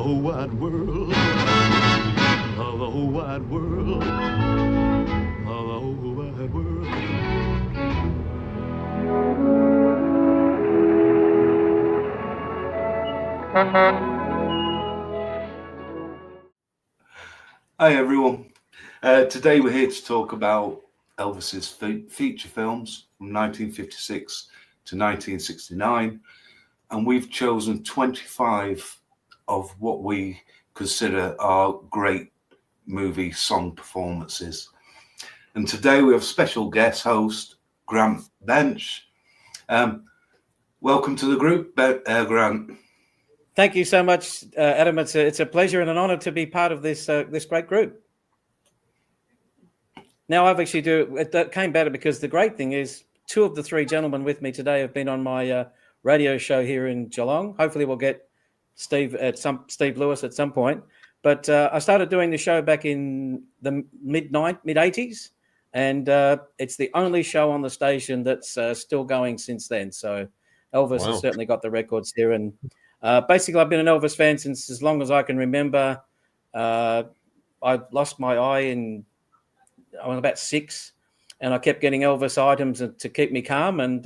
whole wide world, of the whole wide world, of the whole wide world. Hi everyone. Today we're here to talk about Elvis's feature films from 1956 to 1969, and we've chosen 25 of what we consider our great movie song performances. And today we have special guest host Grant Baensch. Welcome to the group, Grant. Thank you so much, Adam. It's a pleasure and an honor to be part of this great group. Now, it came better because the great thing is 2 of the 3 gentlemen with me today have been on my radio show here in Geelong. Hopefully we'll get Steve Lewis at some point. But I started doing the show back in the mid-80s, and it's the only show on the station that's still going since then. So Elvis has certainly got the records here. And basically, I've been an Elvis fan since as long as I can remember. I lost my eye I was about 6, and I kept getting Elvis items to keep me calm. And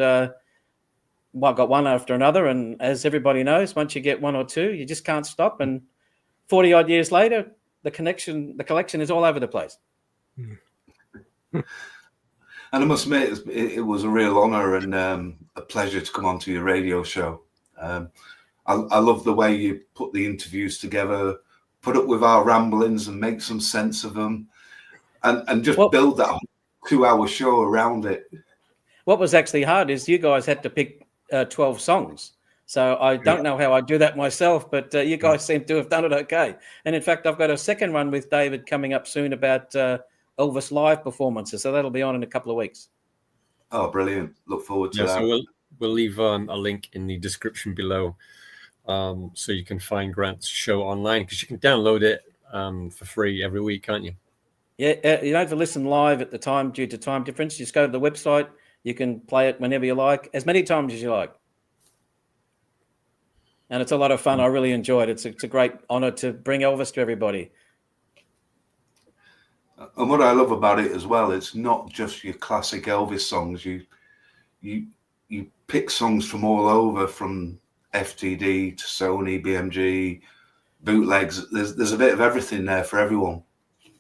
I got one after another. And as everybody knows, once you get 1 or 2, you just can't stop. And 40 odd years later, the collection is all over the place. And I must admit, it was a real honor and a pleasure to come onto your radio show. I love the way you put the interviews together, put up with our ramblings and make some sense of them, and just build that 2-hour show around it. What was actually hard is you guys had to pick 12 songs. So I don't know how I do that myself, but you guys seem to have done it okay. And in fact, I've got a second one with David coming up soon about Elvis live performances. So that'll be on in a couple of weeks. Oh, brilliant. Look forward to that. So we'll leave a link in the description below so you can find Grant's show online, because you can download it for free every week, can't you? Yeah, you don't have to listen live at the time due to time difference. Just go to the website. You can play it whenever you like, as many times as you like. And it's a lot of fun. I really enjoyed it. It's a great honor to bring Elvis to everybody. And what I love about it as well, it's not just your classic Elvis songs. You pick songs from all over, from FTD to Sony, BMG, bootlegs. There's a bit of everything there for everyone.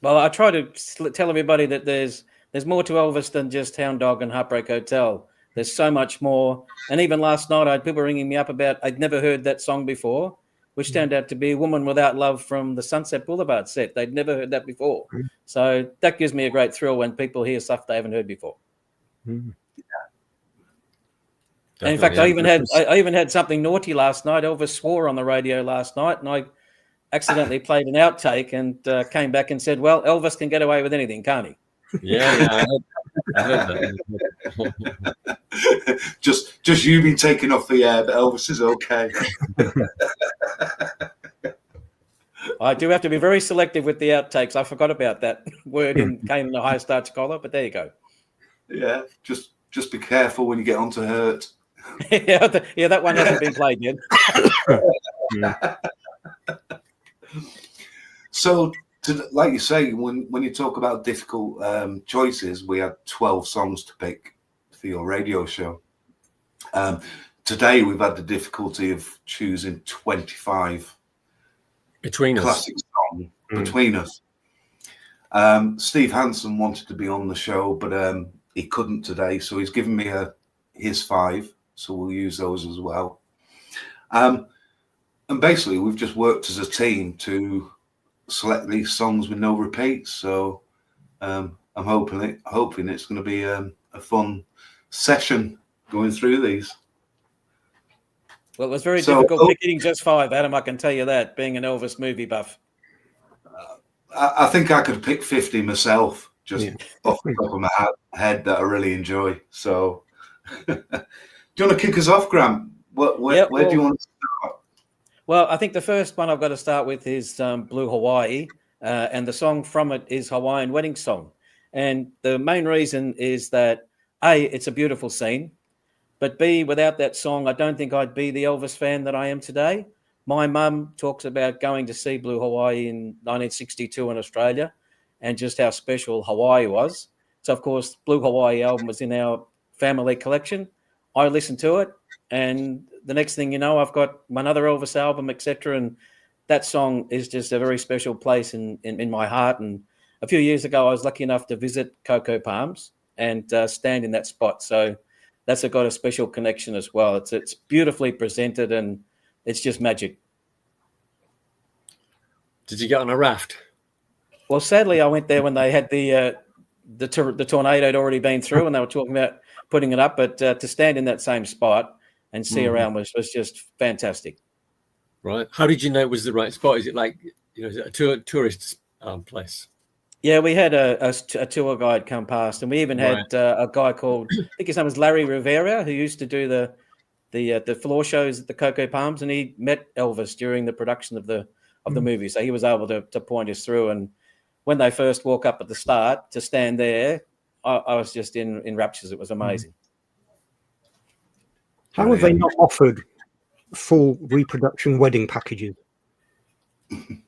Well, I try to tell everybody that there's more to Elvis than just Hound Dog and Heartbreak Hotel. There's so much more. And even last night, I had people ringing me up about I'd never heard that song before, which turned out to be Woman Without Love from the Sunset Boulevard set. They'd never heard that before. So that gives me a great thrill when people hear stuff they haven't heard before. And in fact, I even had something naughty last night. Elvis swore on the radio last night, and I accidentally played an outtake and came back and said, well, Elvis can get away with anything, can't he? Yeah, I heard that. just you being taken off the air, but Elvis is okay. I do have to be very selective with the outtakes. I forgot about that word came in the high starch collar, but there you go. Yeah, just be careful when you get onto Hurt. yeah, that one hasn't been played yet. So, like you say, when you talk about difficult choices, we had 12 songs to pick for your radio show. Today, we've had the difficulty of choosing 25 classic songs between us. Steve Hansen wanted to be on the show, but he couldn't today, so he's given me his 5, so we'll use those as well. And basically, we've just worked as a team to select these songs with no repeats. So I'm hoping it's going to be a fun session going through these. Well, it was very difficult picking just 5, Adam. I can tell you that, being an Elvis movie buff. I think I could pick 50 myself, just off the top of my head, that I really enjoy. So, do you want to kick us off, Grant? Where do you want to start? Well, I think the first one I've got to start with is Blue Hawaii, and the song from it is Hawaiian Wedding Song. And the main reason is that, A, it's a beautiful scene, but B, without that song, I don't think I'd be the Elvis fan that I am today. My mum talks about going to see Blue Hawaii in 1962 in Australia and just how special Hawaii was. So, of course, Blue Hawaii album was in our family collection. I listened to it, and the next thing you know, I've got another Elvis album, etc. And that song is just a very special place in my heart. And a few years ago, I was lucky enough to visit Cocoa Palms and stand in that spot. So that's got a special connection as well. It's beautifully presented, and it's just magic. Did you get on a raft? Well, sadly, I went there when they had the tornado had already been through, and they were talking about putting it up. But to stand in that same spot and see around was just fantastic. Right. How did you know it was the right spot? Is it like, is it a tourist place? Yeah, we had a tour guide come past, and we even had a guy called, I think his name was Larry Rivera, who used to do the floor shows at the Cocoa Palms, and he met Elvis during the production of the movie, so he was able to point us through. And when they first walk up at the start to stand there, I was just in raptures. It was amazing. How have they not offered full reproduction wedding packages?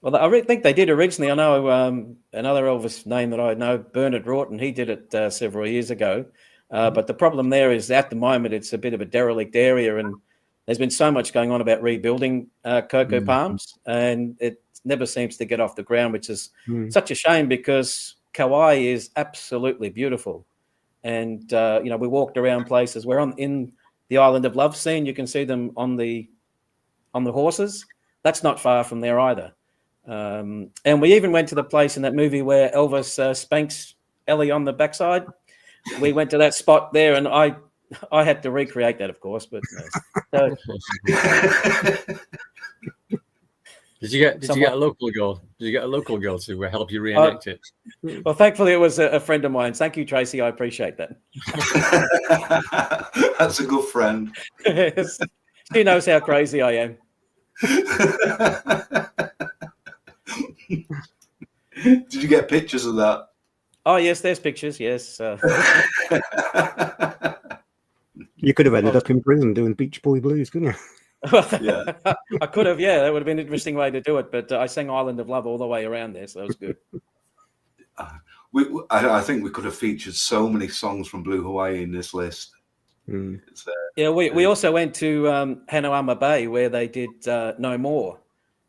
Well, I think they did originally. I know another Elvis name that I know, Bernard Wroughton, he did it several years ago. But the problem there is at the moment it's a bit of a derelict area, and there's been so much going on about rebuilding Cocoa Palms, and it never seems to get off the ground, which is such a shame because Kauai is absolutely beautiful. And, we walked around places. We're in the Island of Love scene. You can see them on the horses. That's not far from there either. And we even went to the place in that movie where Elvis spanks Ellie on the backside. We went to that spot there, and I had to recreate that, of course. But Did you get a local girl? Did you get a local girl to help you reenact it? Well, thankfully, it was a friend of mine. Thank you, Tracy. I appreciate that. That's a good friend. Yes. She knows how crazy I am. Did you get pictures of that? Oh, yes, there's pictures. Yes. You could have ended up in prison doing Beach Boy Blues, couldn't you? Yeah, I could have. Yeah, that would have been an interesting way to do it. But I sang Island of Love all the way around there, so that was good. I think we could have featured so many songs from Blue Hawaii in this list. We also went to Hanauma Bay where they did No More,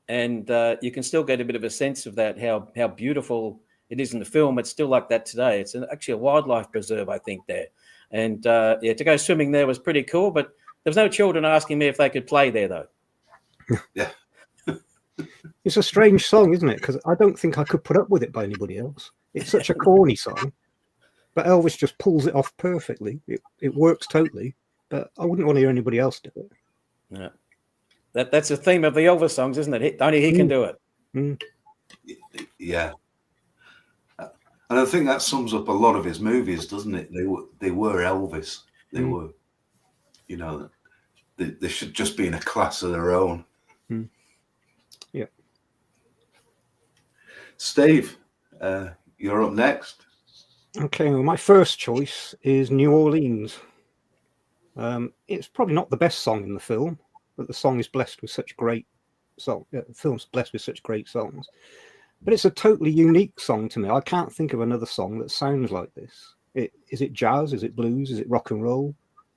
and you can still get a bit of a sense of that, how beautiful it is in the film. It's still like that today. It's actually a wildlife preserve, I think, there. And to go swimming there was pretty cool, but there was no children asking me if they could play there, though. Yeah. It's a strange song, isn't it? Because I don't think I could put up with it by anybody else. It's such a corny song, but Elvis just pulls it off perfectly. It works totally, but I wouldn't want to hear anybody else do it. Yeah. That's the theme of the Elvis songs, isn't it? Only he can do it. Yeah. And I think that sums up a lot of his movies, doesn't it? They were Elvis. They were, they should just be in a class of their own. Yeah. Steve, you're up next. Okay, well, my first choice is New Orleans. It's probably not the best song in the film, but the song is blessed with such great songs. The film's blessed with such great songs. But it's a totally unique song to me. I can't think of another song that sounds like this. Is it jazz? Is it blues? Is it rock and roll?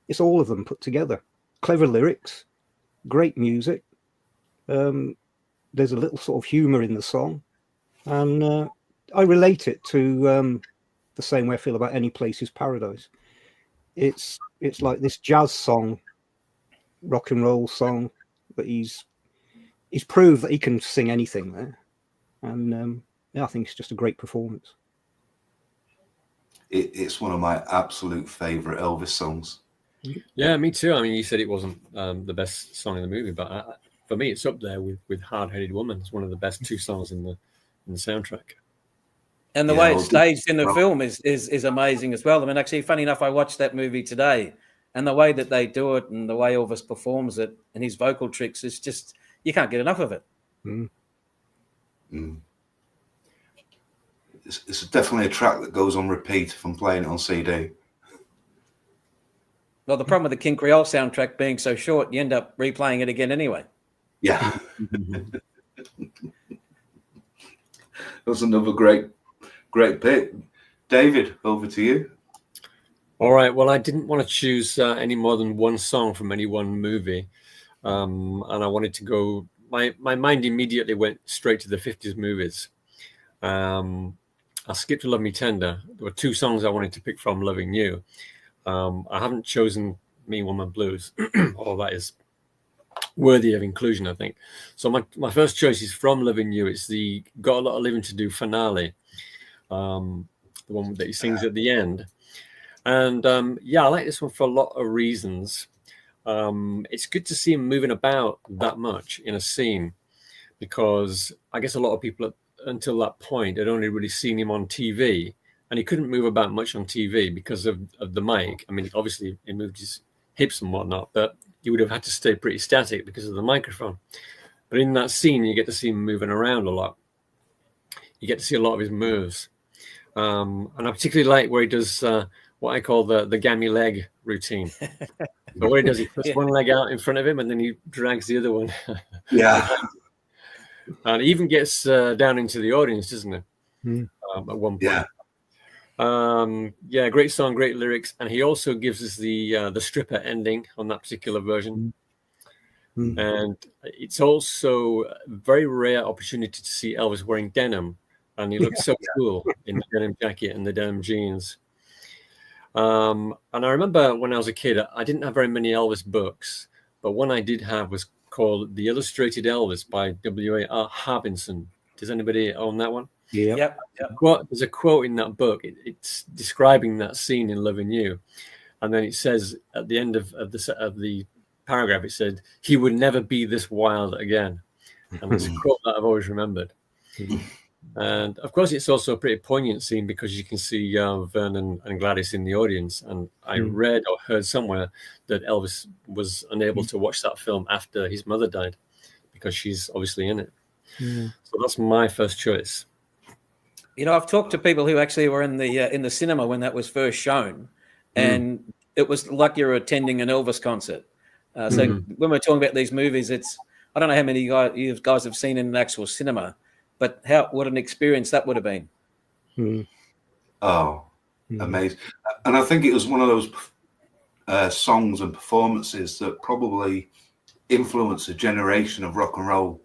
It's all of them put together. Clever lyrics, great music. There's a little sort of humor in the song. And I relate it to the same way I feel about Any Place Is Paradise. It's like this jazz song, rock and roll song, but he's proved that he can sing anything there. And I think it's just a great performance. It's one of my absolute favorite Elvis songs. Yeah, me too. I mean, you said it wasn't the best song in the movie, but for me, it's up there with Hard Headed Woman. It's one of the best two songs in the soundtrack. And the way it's staged in the film is amazing as well. I mean, actually, funny enough, I watched that movie today, and the way that they do it and the way Elvis performs it and his vocal tricks is just, you can't get enough of it. It's definitely a track that goes on repeat if I'm playing it on CD. Well, the problem with the King Creole soundtrack being so short, you end up replaying it again anyway. Yeah. That's another great pick. David, over to you. All right. Well, I didn't want to choose any more than one song from any one movie. And I wanted to go, my mind immediately went straight to the 50s movies. I skipped Love Me Tender. There were two songs I wanted to pick from Loving You. I haven't chosen Me Woman Blues, although that is worthy of inclusion, I think. So my first choice is from Loving You. It's the Got a Lot of Living to Do finale, the one that he sings at the end. And I like this one for a lot of reasons. It's good to see him moving about that much in a scene, because I guess a lot of people until that point had only really seen him on TV, and he couldn't move about much on TV because of the mic. I mean, obviously he moved his hips and whatnot, but he would have had to stay pretty static because of the microphone. But in that scene, you get to see him moving around a lot. You get to see a lot of his moves. And I particularly like where he does what I call the gammy leg routine. But what he does, he puts one leg out in front of him and then he drags the other one. Yeah. And he even gets down into the audience, doesn't he? At one point. Great song, great lyrics. And he also gives us the stripper ending on that particular version. And it's also a very rare opportunity to see Elvis wearing denim. And he looks so cool in the denim jacket and the denim jeans. And I remember when I was a kid, I didn't have very many Elvis books, but one I did have was called The Illustrated Elvis by W.A.R. Harbinson. Does anybody own that one? Yeah. Yep. There's a quote in that book. It's describing that scene in Loving You. And then it says at the end of the paragraph, it said, he would never be this wild again. And it's a quote that I've always remembered. And of course, it's also a pretty poignant scene because you can see Vernon and Gladys in the audience. And I read or heard somewhere that Elvis was unable to watch that film after his mother died because she's obviously in it. So that's my first choice. You know, I've talked to people who actually were in the cinema when that was first shown, and it was like you're attending an Elvis concert. So when we're talking about these movies, I don't know how many you guys have seen in an actual cinema, but what an experience that would have been. Oh, amazing. And I think it was one of those songs and performances that probably influenced a generation of rock and roll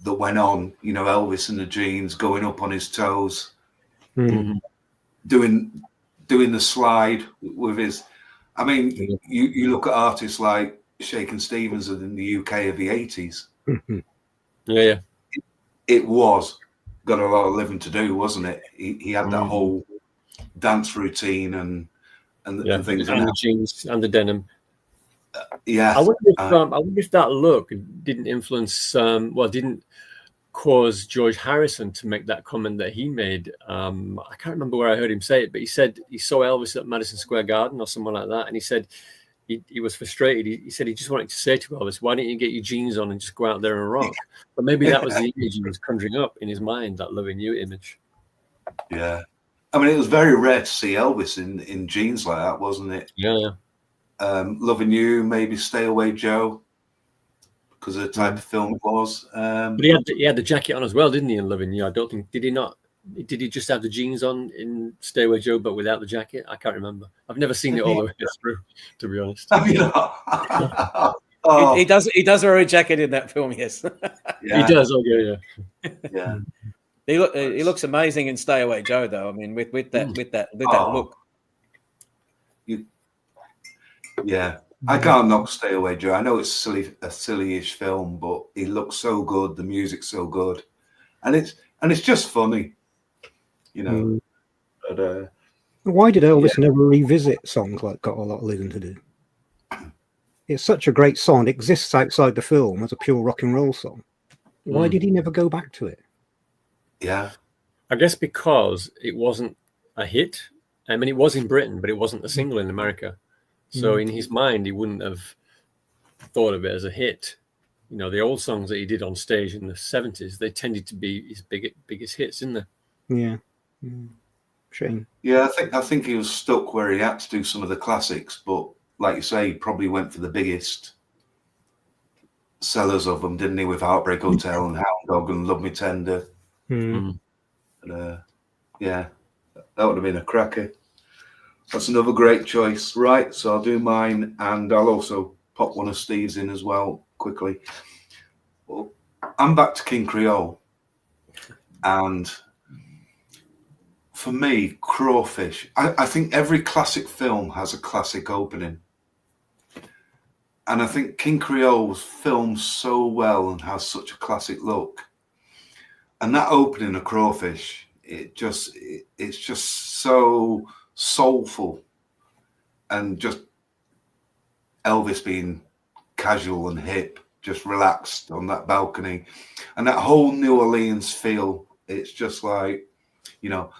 that went on. You know, Elvis and the Jeans going up on his toes, doing the slide with his. I mean, you look at artists like Shakin' Stevens in the UK of the 80s. Yeah. It was got a lot of living to do, wasn't it? He had that whole dance routine and things. And the jeans and the denim. Yeah. I wonder if that look didn't influence, didn't cause George Harrison to make that comment that he made. I can't remember where I heard him say it, but he said he saw Elvis at Madison Square Garden or somewhere like that. And he said he was frustrated. He said he just wanted to say to Elvis, why don't you get your jeans on and just go out there and rock? But maybe that was the image he was conjuring up in his mind, that Loving You image. Yeah. I mean, it was very rare to see Elvis in jeans like that, wasn't it? Yeah. Loving You, maybe Stay Away Joe, because of the type of film it was. But he had the jacket on as well, didn't he, in Loving You? I don't think, did he not? Did he just have the jeans on in Stay Away Joe, but without the jacket? I can't remember. I've never seen it all the way through, to be honest. He does wear a jacket in that film, yes. Yeah. He does, okay, Yeah. He looks amazing in Stay Away Joe, though. I mean, with that look. Yeah. I can't knock Stay Away Joe. I know it's a silly-ish film, but he looks so good. The music's so good, and it's just funny, you know. But, why did Elvis never revisit songs like "Got a Lot of Living to Do"? It's such a great song. It exists outside the film as a pure rock and roll song. Why did he never go back to it? Yeah, I guess because it wasn't a hit. I mean, it was in Britain, but it wasn't a single in America. So in his mind, he wouldn't have thought of it as a hit. You know, the old songs that he did on stage in the 70s, they tended to be his biggest hits, didn't they? Yeah. Shame. Yeah, I think he was stuck where he had to do some of the classics, but like you say, he probably went for the biggest sellers of them, didn't he? With Heartbreak Hotel and Hound Dog and Love Me Tender. Mm. And, yeah, that would have been a cracker. That's another great choice. Right, so I'll do mine, and I'll also pop one of Steve's in as well quickly. Well, I'm back to King Creole, and for me, Crawfish. I think every classic film has a classic opening, and I think King Creole was filmed so well and has such a classic look. And that opening of Crawfish, it's just so soulful, and just Elvis being casual and hip, just relaxed on that balcony, and that whole New Orleans feel. It's just like, you know,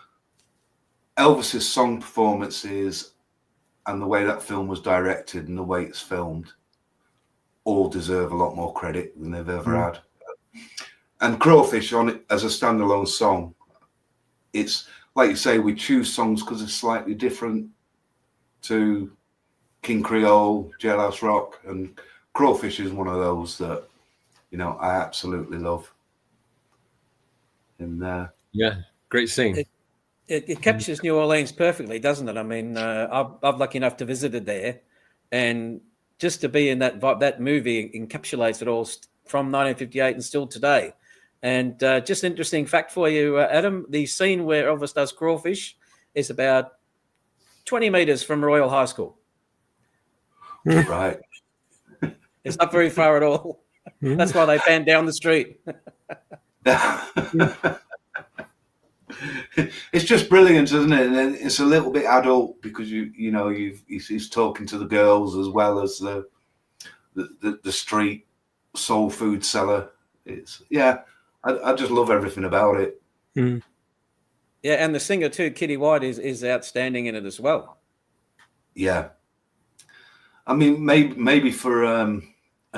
Elvis's song performances and the way that film was directed and the way it's filmed all deserve a lot more credit than they've ever had. And Crawfish on it as a standalone song, it's like you say, we choose songs because it's slightly different to King Creole, Jailhouse Rock, and Crawfish is one of those that, you know, I absolutely love. And yeah, great scene. It captures New Orleans perfectly, doesn't it? I mean, I'm lucky enough to visit it there, and just to be in that vibe, that movie encapsulates it all from 1958 and still today. And just interesting fact for you, Adam, the scene where Elvis does Crawfish is about 20 meters from Royal High School. right. It's not very far at all. That's why they banned down the street. It's just brilliant, isn't it? And it's a little bit adult because you know he's talking to the girls as well as the street soul food seller. It's I just love everything about it. Mm. Yeah, and the singer too, Kitty White, is outstanding in it as well. Yeah, I mean maybe for a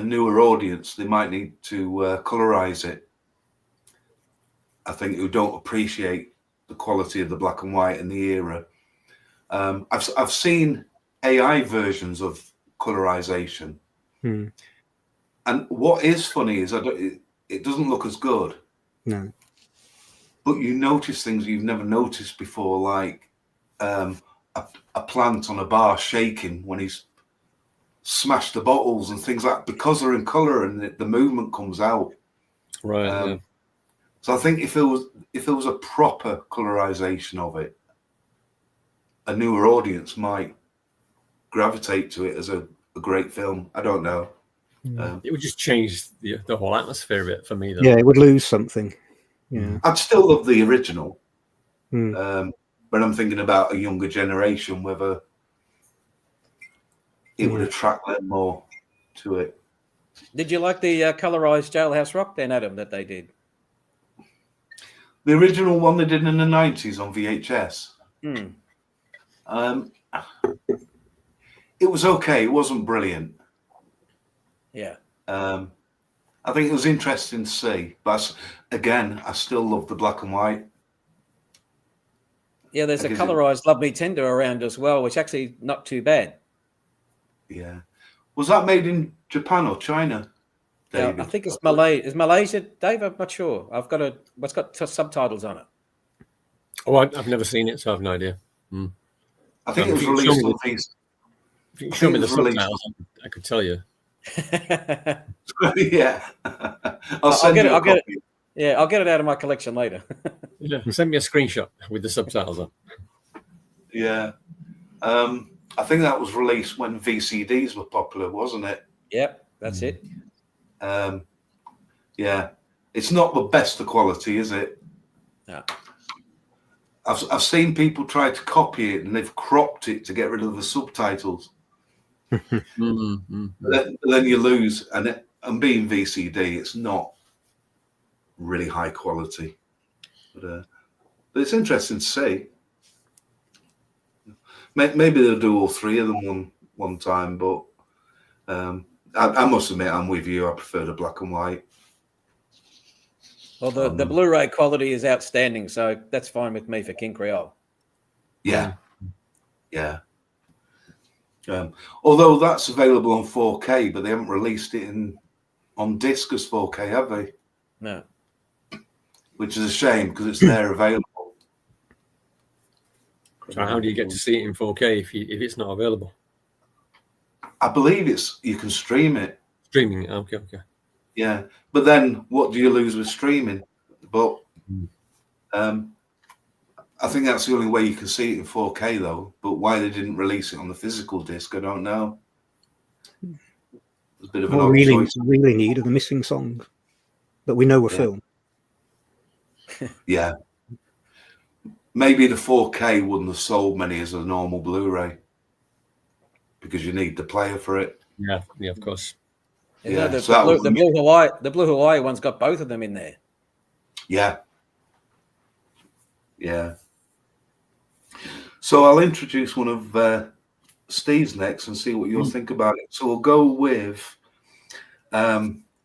newer audience they might need to colorize it. I think who don't appreciate the quality of the black and white in the era. I've seen AI versions of colorization, and what is funny is it doesn't look as good. No, but you notice things you've never noticed before, like a plant on a bar shaking when he's smashed the bottles and things like that, because they're in color and the movement comes out. Right. So I think if it was a proper colorization of it, a newer audience might gravitate to it as a great film. I don't know. It would just change the whole atmosphere of it for me, though. Yeah, it would lose something. Yeah, I'd still love the original, but I'm thinking about a younger generation, whether it would attract them more to it. Did you like the colorized Jailhouse Rock then, Adam, that they did? The original one they did in the 90s on VHS. It was okay. It wasn't brilliant. Yeah. I think it was interesting to see, but again, I still love the black and white. Yeah, there's a colorized Love Me Tender around as well, which actually not too bad. Yeah. Was that made in Japan or China, David? Yeah, I think it's Malay. Is Malaysia, Dave? I'm not sure. It's got subtitles on it. Oh, I've never seen it, so I have no idea. I think it was released on these. If you can show me the subtitles, I could tell you. Yeah. I'll get it. Yeah, I'll get it out of my collection later. Yeah, send me a screenshot with the subtitles on. Yeah. I think that was released when VCDs were popular, wasn't it? Yep, that's it. Yeah. It's not the best of quality, is it? No. I've seen people try to copy it and they've cropped it to get rid of the subtitles. Then you lose, and being VCD, it's not really high quality. But it's interesting to see. Maybe they'll do all three of them one time, but I must admit I'm with you. I prefer the black and white. Well, the Blu-ray quality is outstanding, so that's fine with me for King Creole. Yeah. Although that's available on 4K, but they haven't released it on disc as 4K, have they? No. Which is a shame because it's there available. So how do you get to see it in 4K if it's not available? I believe you can stream it. Streaming, okay. Yeah, but then what do you lose with streaming? But I think that's the only way you can see it in 4K though. But why they didn't release it on the physical disc, I don't know. It's a bit of an odd choice. Really need are the missing songs that we know were filmed. Yeah. Maybe the 4K wouldn't have sold many as a normal Blu-ray because you need the player for it. Yeah, of course. Yeah, the Blue Hawaii one's got both of them in there. Yeah. So I'll introduce one of Steve's next and see what you'll think about it. So we'll go with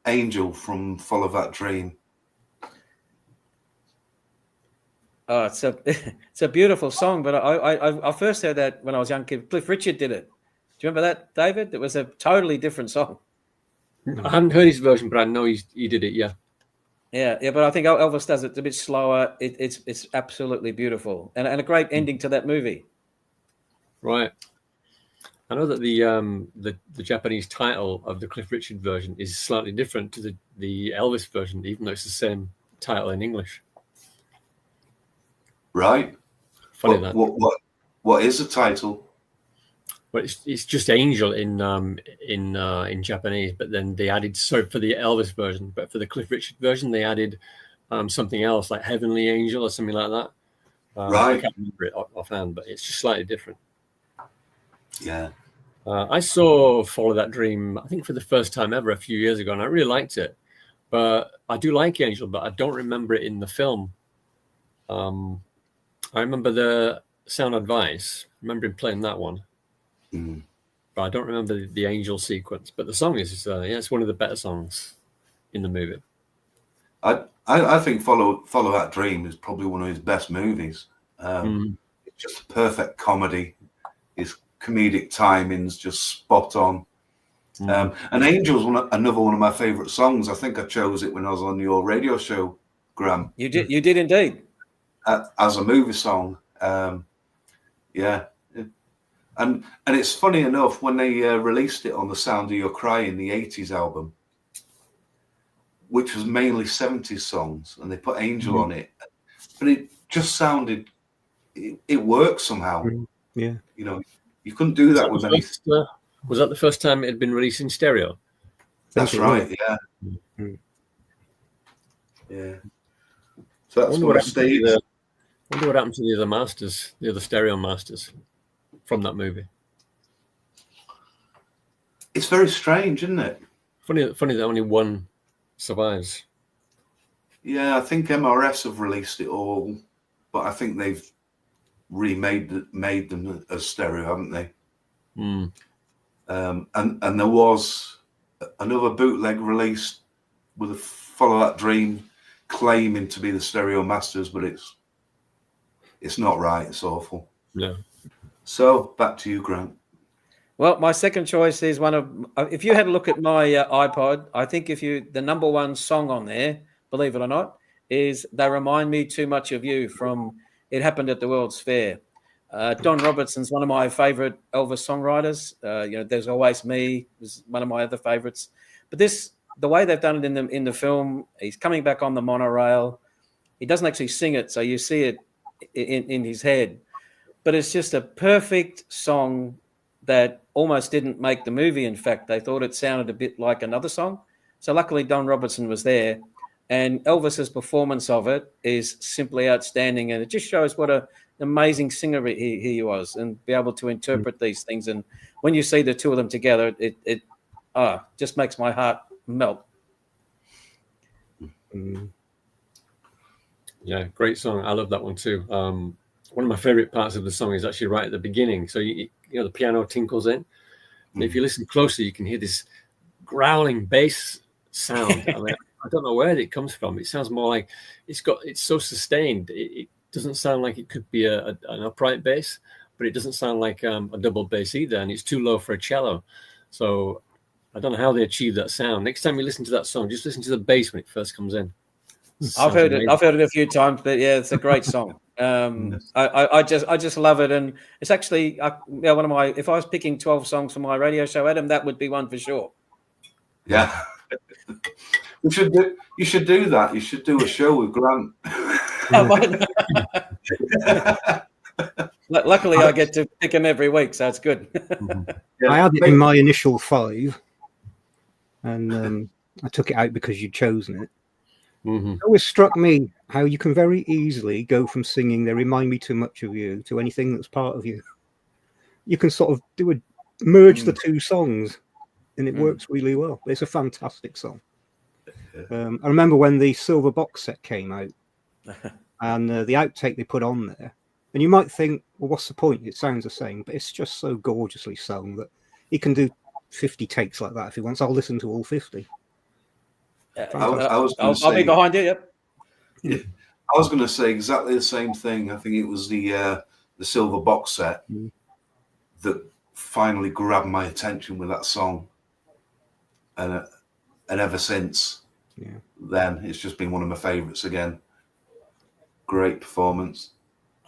Angel from Follow That Dream. Oh, it's a beautiful song, but I first heard that when I was a young kid. Cliff Richard did it. Do you remember that, David? It was a totally different song. I haven't heard his version, but I know he did it. Yeah. But I think Elvis does it a bit slower. It's absolutely beautiful and a great ending to that movie. Right. I know that the Japanese title of the Cliff Richard version is slightly different to the Elvis version, even though it's the same title in English. Right. Funny that. What is the title? Well, it's just Angel in Japanese, but then they added for the Elvis version, but for the Cliff Richard version they added something else like Heavenly Angel or something like that. Right. I can't remember it offhand, but it's just slightly different. Yeah. I saw Follow That Dream, I think for the first time ever a few years ago, and I really liked it. But I do like Angel, but I don't remember it in the film. I remember the Sound Advice. I remember him playing that one. But I don't remember the Angel sequence. But the song is, it's one of the better songs in the movie. I think Follow That Dream is probably one of his best movies. It's just a perfect comedy. His comedic timing's just spot on. And Angel's another one of my favourite songs. I think I chose it when I was on your radio show, Graham. You did indeed. As a movie song. And it's funny enough, when they released it on the Sound of Your Cry in the 80s album, which was mainly 70s songs, and they put Angel on it, but it just sounded, it worked somehow. Yeah. You know, you couldn't do that with any. Was that the first time it had been released in stereo? That's right, yeah. Yeah. So that's what Steve. I wonder what happened to the other masters, the other stereo masters from that movie. It's very strange, isn't it? Funny that only one survives. Yeah, I think MRS have released it all, but I think they've made them as stereo, haven't they? And there was another bootleg released with a Follow That Dream claiming to be the stereo masters, but it's not right. It's awful. No. So back to you, Grant. Well, my second choice is one of. If you had a look at my iPod, I think the number one song on there, believe it or not, is "They Remind Me Too Much of You" from "It Happened at the World's Fair." Don Robertson's one of my favorite Elvis songwriters. "There's Always Me" was one of my other favorites. But the way they've done it in the film, he's coming back on the monorail. He doesn't actually sing it, so you see it in his head. But it's just a perfect song that almost didn't make the movie. In fact, they thought it sounded a bit like another song. So luckily, Don Robertson was there. And Elvis's performance of it is simply outstanding. And it just shows what an amazing singer he was, and be able to interpret these things. And when you see the two of them together, it just makes my heart melt. Yeah, great song. I love that one too. One of my favorite parts of the song is actually right at the beginning. So you know the piano tinkles in, and if you listen closely, you can hear this growling bass sound. I mean, I don't know where it comes from. It sounds more like it's so sustained. It doesn't sound like it could be an upright bass, but it doesn't sound like a double bass either, and it's too low for a cello. So I don't know how they achieve that sound. Next time you listen to that song, just listen to the bass when it first comes in. I've heard it a few times, but yeah, it's a great song. I just love it, and it's actually one of my. If I was picking 12 songs for my radio show, Adam, that would be one for sure. Yeah, you should do that. You should do a show with Grant. Luckily, I get to pick him every week, so it's good. Yeah. I had it in my initial 5, and I took it out because you'd chosen it. It always struck me how you can very easily go from singing "They Remind Me Too Much of You" to anything that's part of you. You can sort of merge the two songs, and it works really well. It's a fantastic song. I remember when the silver box set came out, and the outtake they put on there, and you might think, well, what's the point? It sounds the same, but it's just so gorgeously sung that he can do 50 takes like that if he wants. I'll listen to all 50. I'll be behind you. Yep. I was going to say exactly the same thing. I think it was the silver box set that finally grabbed my attention with that song, and ever since then, it's just been one of my favourites again. Great performance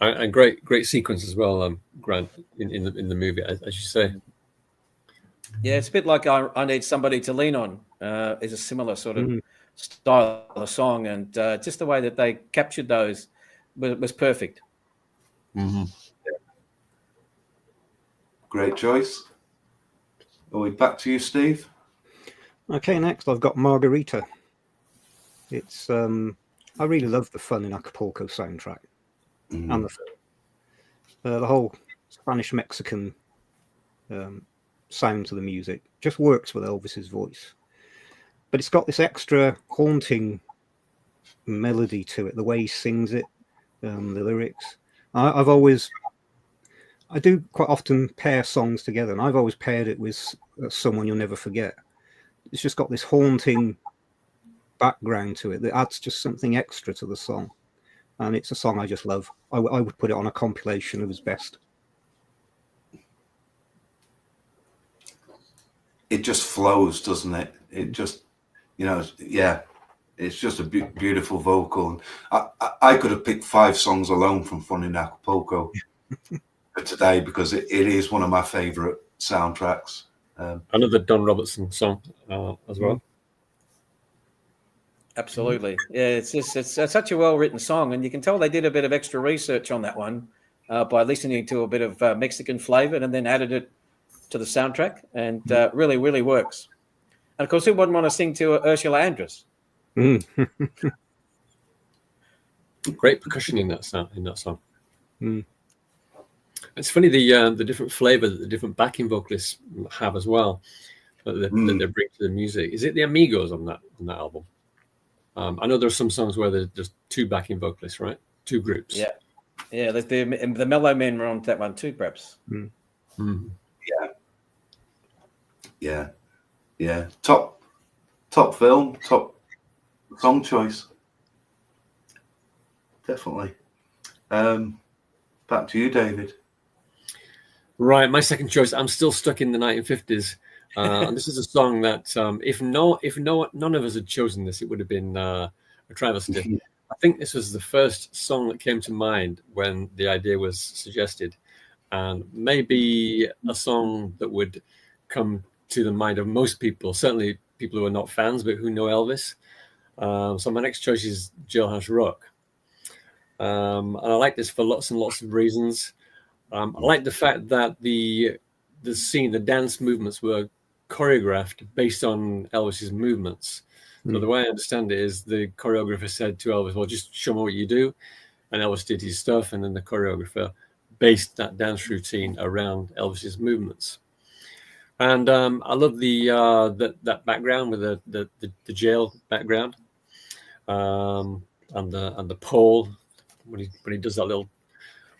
and great sequence as well, Grant, in the movie, as you say. Yeah, it's a bit like I Need Somebody to Lean On. Is a similar sort of style of the song, and just the way that they captured those was perfect. Great choice. Are we back to you, Steve? Okay, next I've got Margarita. It's I really love the Fun in Acapulco soundtrack and the film. The whole Spanish-Mexican sound to the music just works with Elvis's voice, but it's got this extra haunting melody to it, the way he sings it, the lyrics. I do quite often pair songs together, and I've always paired it with Someone You'll Never Forget. It's just got this haunting background to it that adds just something extra to the song, and it's a song I just love. I would put it on a compilation of his best. It just flows, doesn't it? It just, it's just a beautiful vocal. I could have picked 5 songs alone from Fun in Acapulco today because it is one of my favourite soundtracks. Another Don Robertson song as well. Absolutely, yeah. It's such a well-written song, and you can tell they did a bit of extra research on that one by listening to a bit of Mexican flavour and then added it to the soundtrack, and really, really works. And of course, who wouldn't want to sing to Ursula Andress? Great percussion in that song. It's funny the different flavour that the different backing vocalists have as well that they bring to the music. Is it the Amigos on that album? I know there are some songs where there's 2 backing vocalists, right? 2 groups. Yeah. There's the Mellow Men were on that one too, perhaps. Yeah. Top film, top song choice. Definitely. Back to you, David. Right, my second choice. I'm still stuck in the 1950s, and this is a song that, if none of us had chosen this, it would have been a travesty. I think this was the first song that came to mind when the idea was suggested, and maybe a song that would come to the mind of most people, certainly people who are not fans but who know Elvis. So my next choice is Jailhouse Rock, and I like this for lots and lots of reasons. I like the fact that the dance movements were choreographed based on Elvis's movements. So the way I understand it is the choreographer said to Elvis, well, just show me what you do. And Elvis did his stuff, and then the choreographer based that dance routine around Elvis's movements. And I love that background with the jail background, and the pole when he does that little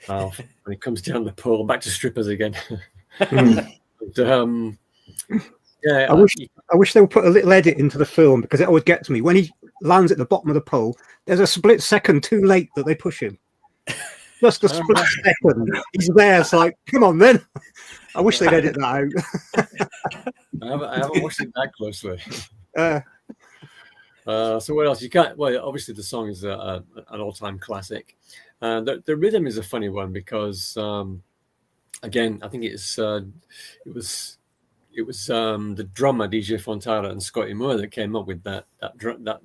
when he comes down the pole, back to strippers again. I wish they would put a little edit into the film, because it always gets me when he lands at the bottom of the pole. There's a split second too late that they push him. Just a split second. He's there. It's like, come on, then. I wish they'd edit that haven't watched it that closely. Uh, So what else? You can't. Well, obviously the song is an all-time classic. The rhythm is a funny one because again, I think it was the drummer DJ Fontana and Scotty Moore that came up with that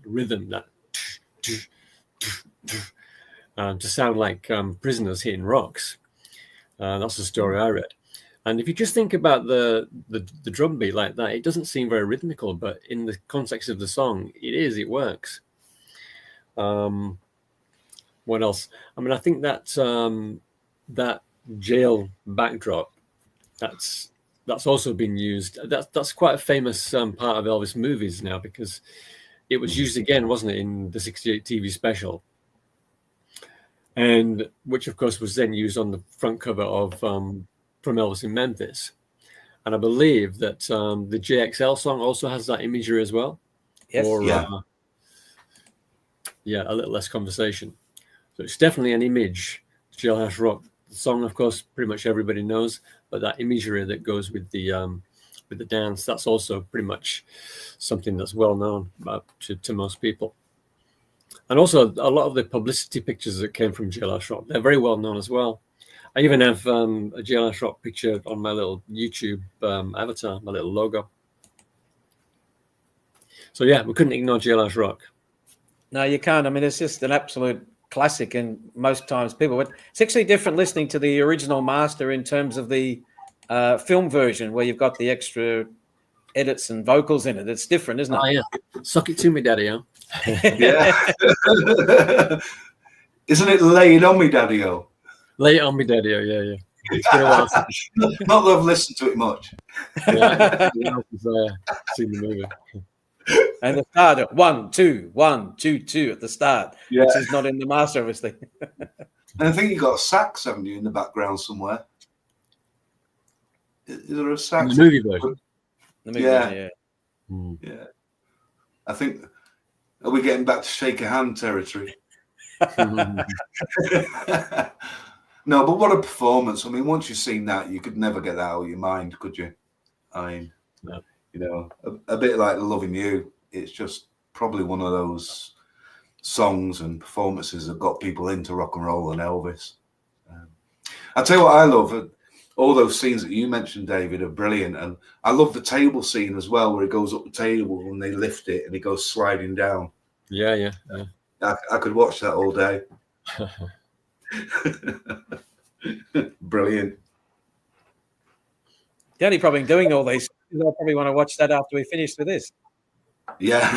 rhythm, that to sound like prisoners hitting rocks. That's the story I read. And if you just think about the drum beat like that, it doesn't seem very rhythmical, but in the context of the song, it works. What else? I mean, I think that that jail backdrop, that's also been used. That's quite a famous part of Elvis movies now, because it was used again, wasn't it, in the '68 TV special, and which of course was then used on the front cover of From Elvis in Memphis. And I believe that the JXL song also has that imagery as well. Yes. Or, Yeah. A little less conversation. So it's definitely an image. Jailhouse Rock, the song, of course, pretty much everybody knows, but that imagery that goes with the dance, that's also pretty much something that's well known to most people. And also a lot of the publicity pictures that came from Jailhouse Rock, they're very well known as well. I even have a Jailhouse Rock picture on my little YouTube avatar, my little logo. So yeah, we couldn't ignore Jailhouse Rock. No, you can't. I mean, it's just an absolute classic, and most times people would. It's actually different listening to the original master in terms of the film version, where you've got the extra edits and vocals in it. It's different, isn't it? Oh yeah, suck it to me, daddy. Huh? Yeah. Isn't it Lay It On Me, Daddy-O? Lay it on me, daddy. Yeah. It's been a while since Not that I've listened to it much. I've seen the movie. And the start, 1, 2, 1, 2, 2 at the start, Yeah. which is not in the master, obviously. And I think you got a sax, haven't you, in the background somewhere? Is there a sax? The movie version. The movie, Yeah. yeah. Yeah. I think, are we getting back to shake a hand territory? No, but what a performance. I mean, once you've seen that, you could never get that out of your mind, could you? I mean, No. you know, a bit like Loving You. It's just probably one of those songs and performances that got people into rock and roll and Elvis. I'll tell you what I love. All those scenes that you mentioned, David, are brilliant. And I love the table scene as well, where he goes up the table and they lift it and he goes sliding down. Yeah. I could watch that all day. Brilliant. The only problem doing all these is I probably want to watch that after we finish with this. Yeah.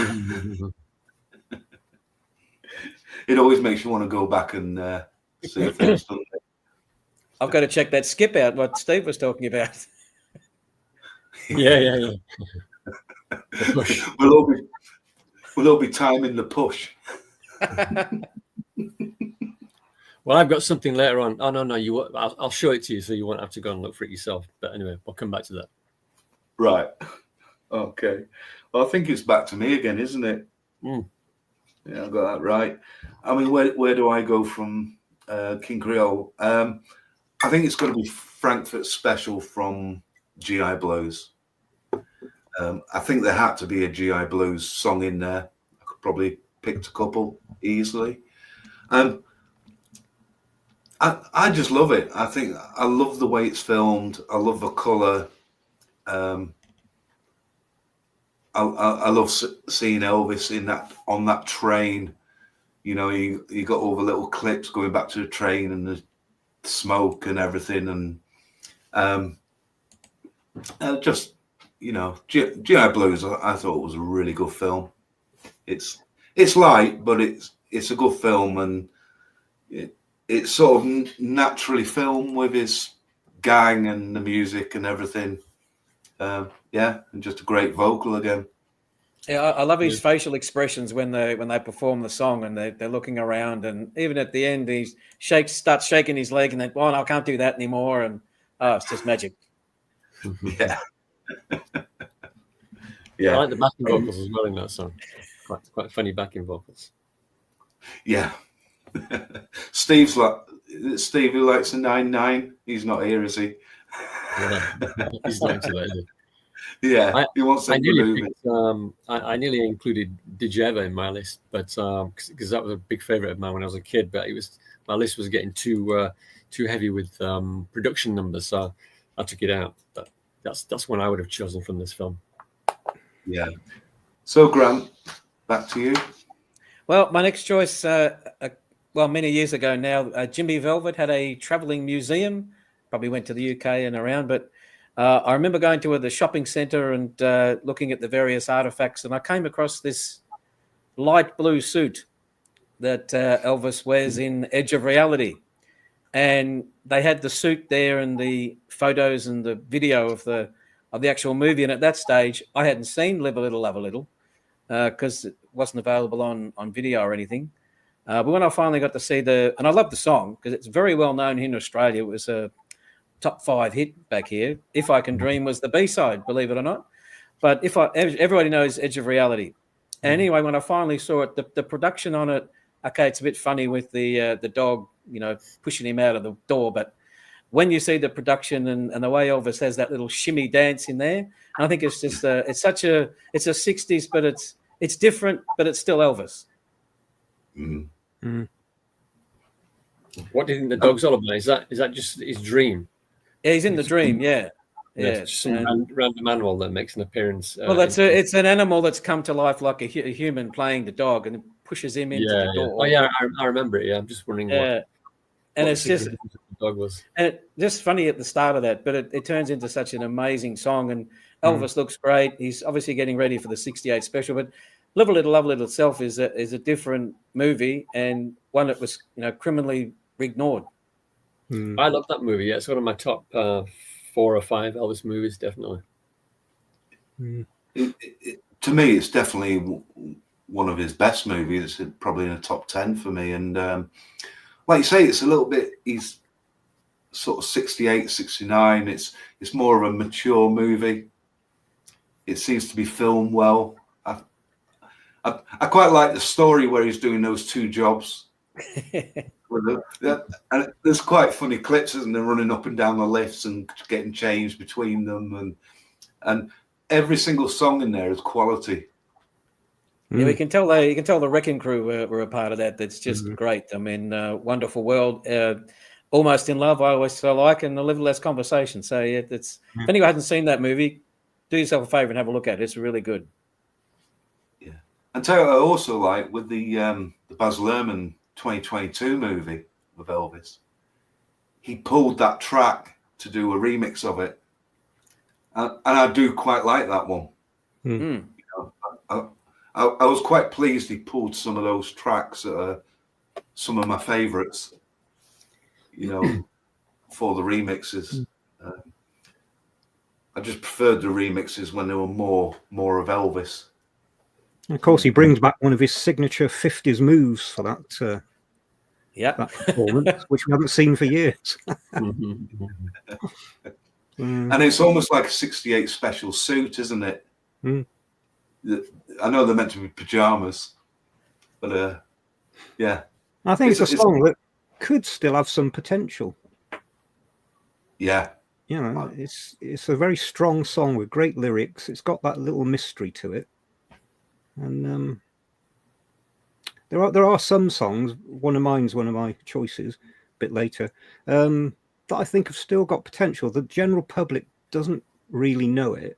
It always makes you want to go back and see things, doesn't it? I've got to check that skip out, what Steve was talking about. Yeah. We'll all be timing the push. Well, I've got something later on. Oh no, I'll show it to you, so you won't have to go and look for it yourself. But anyway, we'll come back to that. Right. Okay. Well, I think it's back to me again, isn't it? Mm. Yeah, I got that right. I mean, where do I go from King Creole? I think it's going to be Frankfurt Special from GI Blues. I think there had to be a GI Blues song in there. I could probably picked a couple easily. I just love it. I think I love the way it's filmed. I love the colour. I love seeing Elvis on that train. You know, you got all the little clips going back to the train and the smoke and everything, and just, you know, GI Blues. I thought it was a really good film. It's light, but it's a good film, and it's sort of naturally filmed with his gang and the music and everything. And just a great vocal again. Yeah, I love his facial expressions when they perform the song and they're looking around, and even at the end he starts shaking his leg and then, oh, no, I can't do that anymore, and it's just magic. Yeah. Yeah. I like the backing vocals as well in that song. Quite funny backing vocals. Yeah. Steve who likes the 9/9. He's not here, is he? Yeah. He's not into that, is he? Yeah, he wants I to nearly remove it. picked, I nearly included Did You Ever in my list, but because that was a big favorite of mine when I was a kid. But my list was getting too heavy with production numbers, so I took it out. But that's one I would have chosen from this film. Yeah. So Grant, back to you. Well, my next choice, many years ago now, Jimmy Velvet had a travelling museum. Probably went to the UK and around, but I remember going to the shopping centre and looking at the various artefacts, and I came across this light blue suit that Elvis wears in Edge of Reality. And they had the suit there and the photos and the video of the actual movie. And at that stage, I hadn't seen Live a Little, Love a Little because it wasn't available on video or anything. But when I finally got to see and I love the song because it's very well known in Australia. It was a top 5 hit back here. If I Can Dream was the B-side, believe it or not. But everybody knows Edge of Reality. And anyway, when I finally saw it, the production on it, okay, it's a bit funny with the dog, pushing him out of the door. But when you see the production and the way Elvis has that little shimmy dance in there, I think it's just it's a 60s, but it's different, but it's still Elvis. Mm. Mm. What do you think the dog's all about? Is that just his dream? Yeah, he's in the dream. Yeah. Yeah, just some random animal that makes an appearance. Well, it's an animal that's come to life like a human playing the dog and pushes him into the door. Oh yeah, I remember it. Yeah, I'm just wondering what it's just the dog was. And it's just funny at the start of that, but it turns into such an amazing song. And Elvis looks great. He's obviously getting ready for the '68 special. But Live a Little, Love a Little itself is a different movie and one that was criminally ignored. I love that movie. Yeah, it's one of my top 4 or 5 Elvis movies, definitely. To me, it's definitely one of his best movies. It's probably in the top 10 for me. And like you say, it's a little bit, he's sort of 68, 69. It's more of a mature movie. It seems to be filmed well. I quite like the story where he's doing those 2 jobs. And there's quite funny clips, isn't there, running up and down the lifts and getting changed between them, and every single song in there is quality. Yeah, you can tell the Wrecking Crew were a part of that. That's just great. I mean, Wonderful World, Almost in Love, I always so like, and A Little Less Conversation. So yeah, if anyone hasn't seen that movie, do yourself a favor and have a look at it. It's really good. Yeah, and tell you what I also like with the Baz Luhrmann 2022 movie with Elvis, he pulled that track to do a remix of it, and I do quite like that one. I was quite pleased he pulled some of those tracks that are some of my favorites, for the remixes. I just preferred the remixes when there were more of Elvis. And of course, he brings back one of his signature 50s moves for that. That performance, which we haven't seen for years. And it's almost like a 68 special suit, isn't it? I know they're meant to be pajamas, but yeah. I think it's a song that could still have some potential. Yeah. It's a very strong song with great lyrics. It's got that little mystery to it. And there are some songs, one of my choices a bit later, that I think have still got potential. The general public doesn't really know it,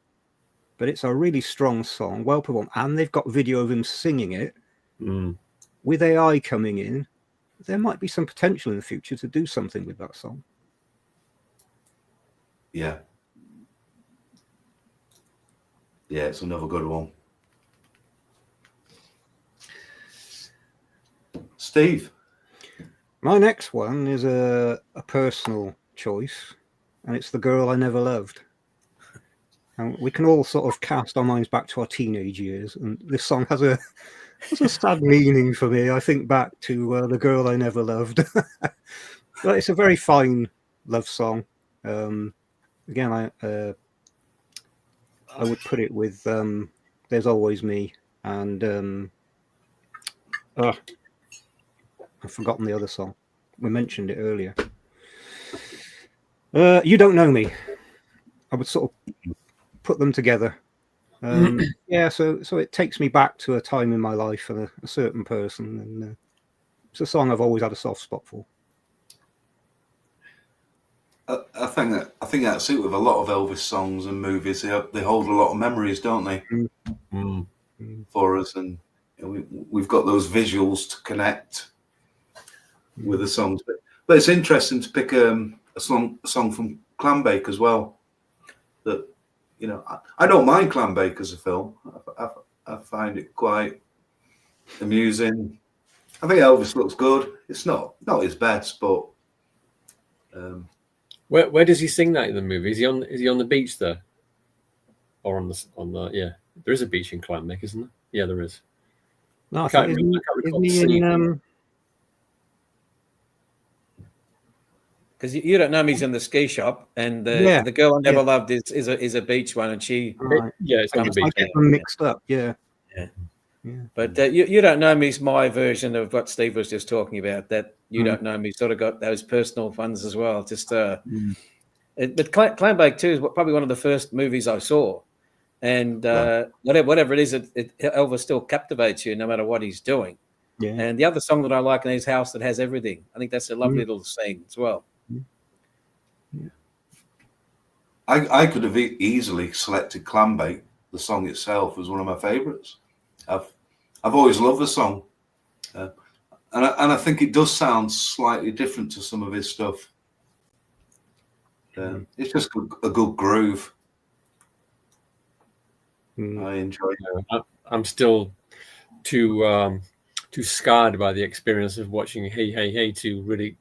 but it's a really strong song, well performed, and they've got video of him singing it. With AI coming in, there might be some potential in the future to do something with that song. Yeah, it's another good one. Steve? My next one is a personal choice, and it's The Girl I Never Loved. And we can all sort of cast our minds back to our teenage years, and this song has a sad meaning for me. I think back to The Girl I Never Loved. But it's a very fine love song. Again, I would put it with There's Always Me and I've forgotten the other song. We mentioned it earlier. You Don't Know Me. I would sort of put them together. Yeah, so it takes me back to a time in my life and a certain person, and it's a song I've always had a soft spot for. I think that's it with a lot of Elvis songs and movies. They hold a lot of memories, don't they, for us? And we've got those visuals to connect with the songs. But it's interesting to pick a song from Clambake as well. That I don't mind Clambake as a film. I find it quite amusing. I think Elvis looks good. It's not his best, but. Where does he sing that in the movie? Is he on the beach there, or on the yeah? There is a beach in Clambake, isn't there? Yeah, there is. No, I can't recall the scene. Because you don't know him, he's in the ski shop, and the girl I never loved is a beach one, and she it's on the beach. I get them mixed up. Yeah. But you don't know me. He's my version of what Steve was just talking about. That you don't know me. Sort of got those personal ones as well. Just but Clambake too is probably one of the first movies I saw, and whatever it is, Elvis still captivates you no matter what he's doing. Yeah. And the other song that I like in his house that has everything. I think that's a lovely little scene as well. Yeah. I could have easily selected Clambake. The song itself was one of my favourites. I've always loved the song, and I think it does sound slightly different to some of his stuff. It's just a good groove. I enjoy it. I'm still too scarred by the experience of watching Hey Hey Hey to really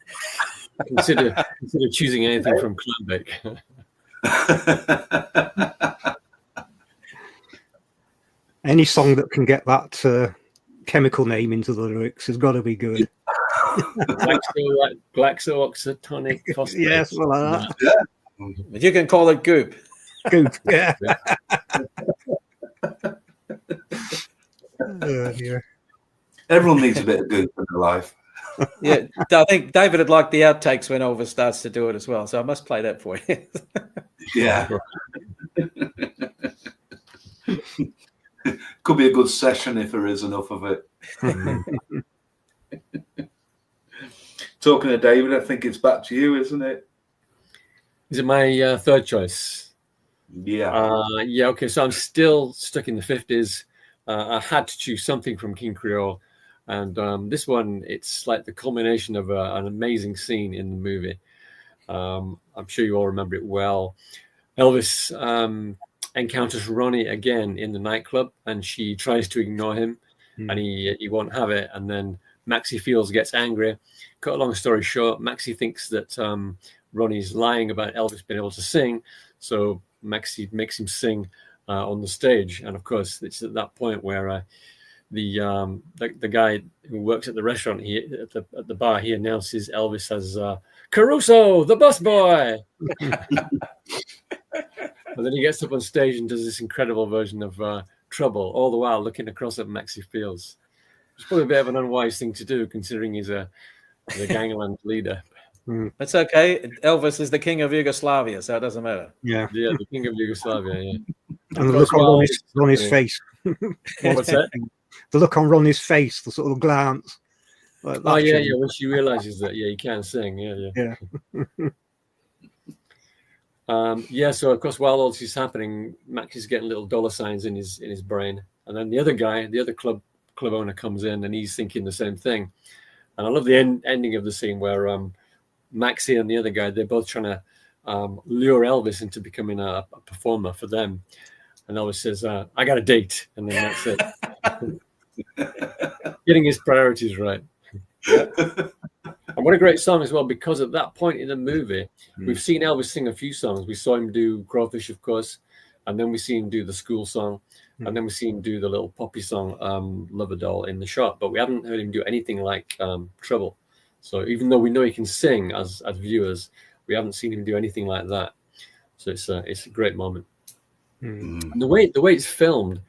consider choosing anything from Clambake. Any song that can get that chemical name into the lyrics has got to be good. Glaxo-oxytonic phosphate. Yes, well, But you can call it goop. Goop, yeah. Oh, dear. Everyone needs a bit of goop in their life. Yeah, I think David would like the outtakes when Elvis starts to do it as well. So I must play that for you. Yeah. Could be a good session if there is enough of it. Talking to David, I think it's back to you, isn't it? Is it my third choice? Yeah. Yeah, okay. So I'm still stuck in the 50s. I had to choose something from King Creole. And this one, it's like the culmination of an amazing scene in the movie. I'm sure you all remember it well. Elvis encounters Ronnie again in the nightclub, and she tries to ignore him, and he won't have it. And then Maxie Fields gets angry. Cut a long story short, Maxie thinks that Ronnie's lying about Elvis being able to sing, so Maxie makes him sing on the stage. And of course, it's at that point where the guy who works at the restaurant at the bar, he announces Elvis as Caruso, the busboy. And then he gets up on stage and does this incredible version of Trouble, all the while looking across at Maxie Fields. It's probably a bit of an unwise thing to do, considering he's a gangland leader. That's okay. Elvis is the king of Yugoslavia, so it doesn't matter. Yeah, the king of Yugoslavia. Yeah, and the look on Ronnie's face. What's that? The look on Ronnie's face, the sort of glance. Like Oh yeah. When she realizes that, he can't sing. Yeah. So of course, while all this is happening, Max is getting little dollar signs in his brain, and then the other guy, the other club owner, comes in, and he's thinking the same thing. And I love the ending of the scene where Maxie and the other guy, they're both trying to lure Elvis into becoming a performer for them. And Elvis says, "I got a date," and then that's it. Getting his priorities right. And what a great song as well, because at that point in the movie, we've seen Elvis sing a few songs. We saw him do Crawfish, of course, and then we see him do the school song, and then we see him do the little poppy song, Lover Doll, in the shot. But we haven't heard him do anything like Trouble. So even though we know he can sing as viewers, we haven't seen him do anything like that. So it's a great moment. And the way it's filmed,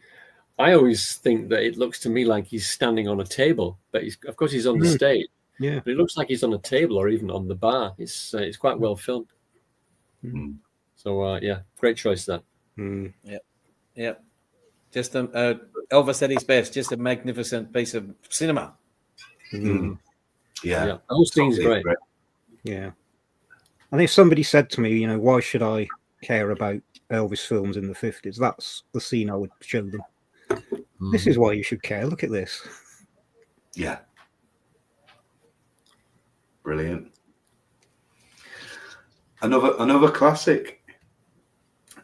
I always think that it looks to me like he's standing on a table, but of course he's on the stage. Yeah, but it looks like he's on a table or even on the bar. It's quite well filmed. So great choice that. Mm. Yep. Just Elvis at his best. Just a magnificent piece of cinema. Mm. Yeah. The whole scene's great. Yeah. And if somebody said to me, why should I care about Elvis films in the 50s? That's the scene I would show them. This is why you should care. Look at this. Yeah. Brilliant. Another classic.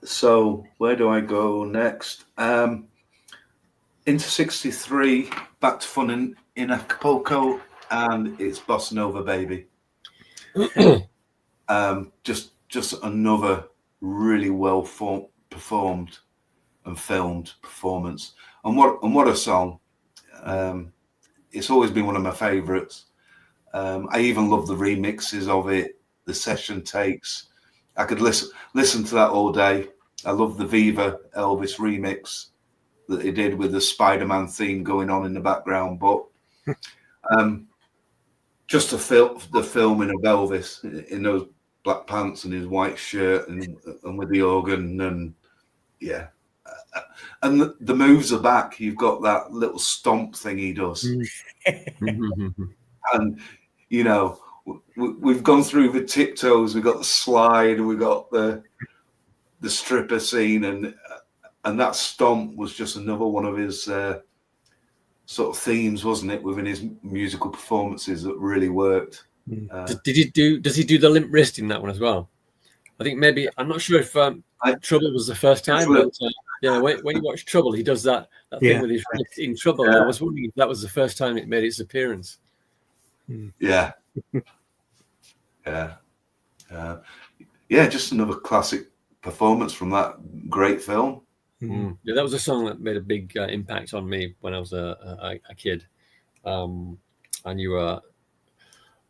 So where do I go next? Into 63, back to fun in Acapulco, and it's Bossa Nova Baby. Just another really well performed and filmed performance. And what a song. It's always been one of my favorites. I even love the remixes of it, the session takes. I could listen to that all day. I love the Viva Elvis remix that he did with the Spider-Man theme going on in the background. But just the filming of Elvis in those black pants and his white shirt and with the organ and yeah. And the moves are back. You've got that little stomp thing he does. And, we've gone through the tiptoes. We've got the slide. We've got the stripper scene. And that stomp was just another one of his sort of themes, wasn't it, within his musical performances that really worked. Does he do the limp wrist in that one as well? I think maybe, I'm not sure if Trouble was the first time, but when you watch Trouble, he does that thing with his wrist in Trouble. Yeah. I was wondering if that was the first time it made its appearance. Yeah. Just another classic performance from that great film. Yeah, that was a song that made a big impact on me when I was a kid. I knew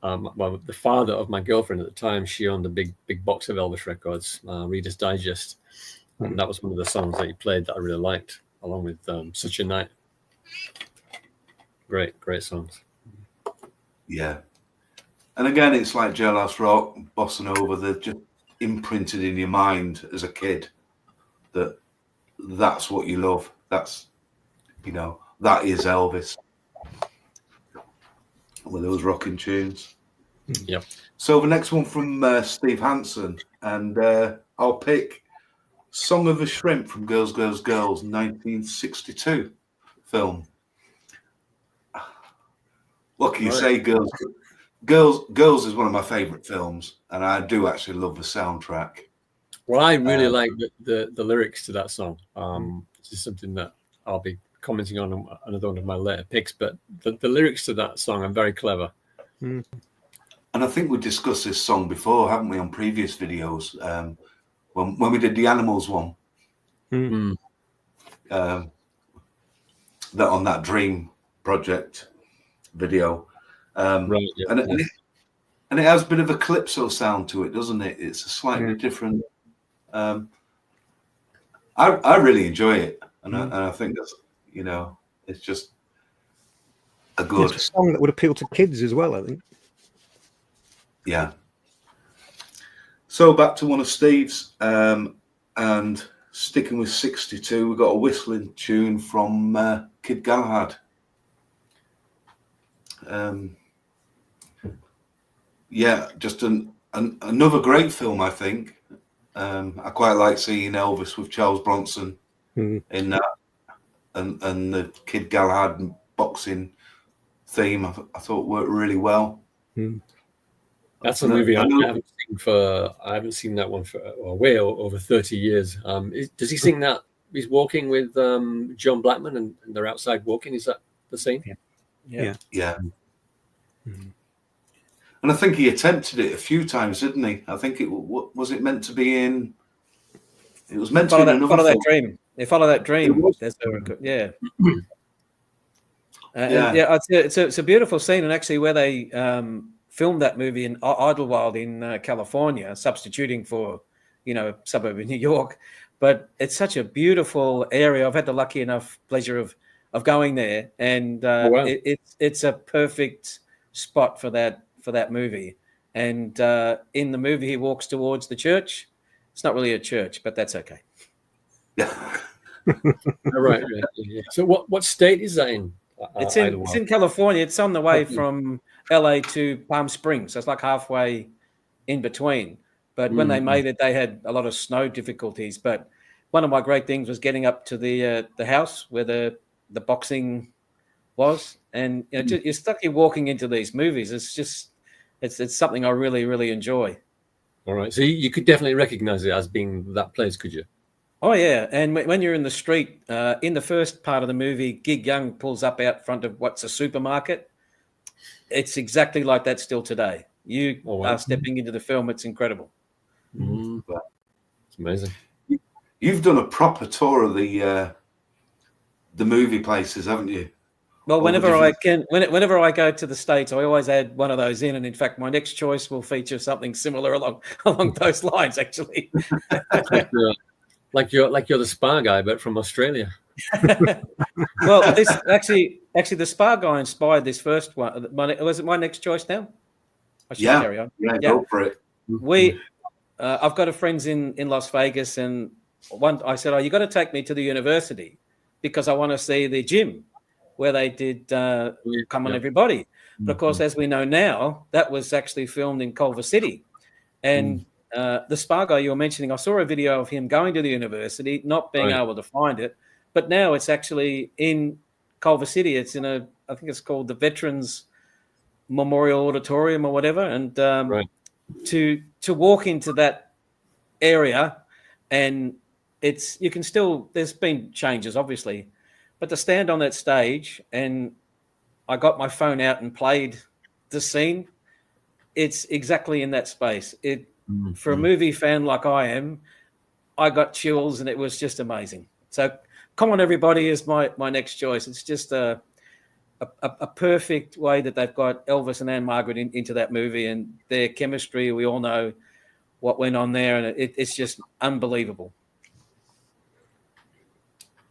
the father of my girlfriend at the time, she owned a big box of Elvis records, Reader's Digest, and that was one of the songs that he played that I really liked, along with Such a Night. Great songs. Yeah. And again, it's like Jailhouse Rock, Bossa Nova, they're just imprinted in your mind as a kid that's what you love. That's, that is Elvis. With those rocking tunes. Yep. So the next one from Steve Hansen, and I'll pick Song of a Shrimp from Girls, Girls, Girls, 1962 film. What can you say, Girls? Girls is one of my favourite films, and I do actually love the soundtrack. Well, I really like the lyrics to that song. This is something that I'll be commenting on another one of my later picks, but the lyrics to that song are very clever. And I think we discussed this song before, haven't we, on previous videos? When we did the Animals one, that on that Dream Project video, Right, yeah, and it has a bit of a calypso sound to it, doesn't it? It's a slightly different. I really enjoy it, and I think that's it's just a good It's a song that would appeal to kids as well, I think. Yeah. So back to one of Steve's, and sticking with 62, we've got a whistling tune from Kid Galahad. Just another great film, I think. I quite like seeing Elvis with Charles Bronson in that, and the Kid Galahad boxing theme. I thought worked really well. That's a movie I haven't seen that one for way over 30 years. Does he sing that? He's walking with John Blackman, and they're outside walking. Is that the scene? Yeah. And I think he attempted it a few times, didn't he? I think it was meant to be in. It was meant to be in another Follow film. That Dream. They Follow That Dream. It's a beautiful scene, and actually, where they filmed that movie in Idlewild in California, substituting for a suburb of New York. But it's such a beautiful area. I've had the lucky enough pleasure of going there, and it's a perfect spot for that movie. And in the movie, he walks towards the church. It's not really a church, but that's okay. Yeah. All right. Yeah. So what state is that in? It's in California. It's on the way from LA to Palm Springs. So it's like halfway in between. But when they made it, they had a lot of snow difficulties. But one of my great things was getting up to the house where the boxing was, and you're stuck here walking into these movies. It's just it's something I really, really enjoy. All right. So you could definitely recognize it as being that place, could you? Oh yeah, and when you're in the street, in the first part of the movie, Gig Young pulls up out front of what's a supermarket. It's exactly like that still today. You are stepping into the film. It's incredible. It's amazing. You've done a proper tour of the movie places, haven't you? Well, whenever I go to the States, I always add one of those in. And in fact, my next choice will feature something similar along those lines, actually. Like you're the Spa guy, but from Australia. Well, this actually the Spa guy inspired this first one. Was it my next choice now? I should carry on. Yeah, go for it. I've got a friends in Las Vegas, and I said, "Oh, you got to take me to the university because I want to see the gym where they did Come On Everybody." But of course, as we know now, that was actually filmed in Culver City, and the Spa guy you were mentioning, I saw a video of him going to the university, not being able to find it, but now it's actually in Culver City. It's in I think it's called the Veterans Memorial Auditorium or whatever, and to walk into that area, and you can still, there's been changes obviously, but to stand on that stage, and I got my phone out and played the scene, it's exactly in that space. For a movie fan like I am, I got chills, and it was just amazing. So Come On Everybody is my next choice. It's just a perfect way that they've got Elvis and Anne Margaret into that movie, and their chemistry. We all know what went on there, and it's just unbelievable.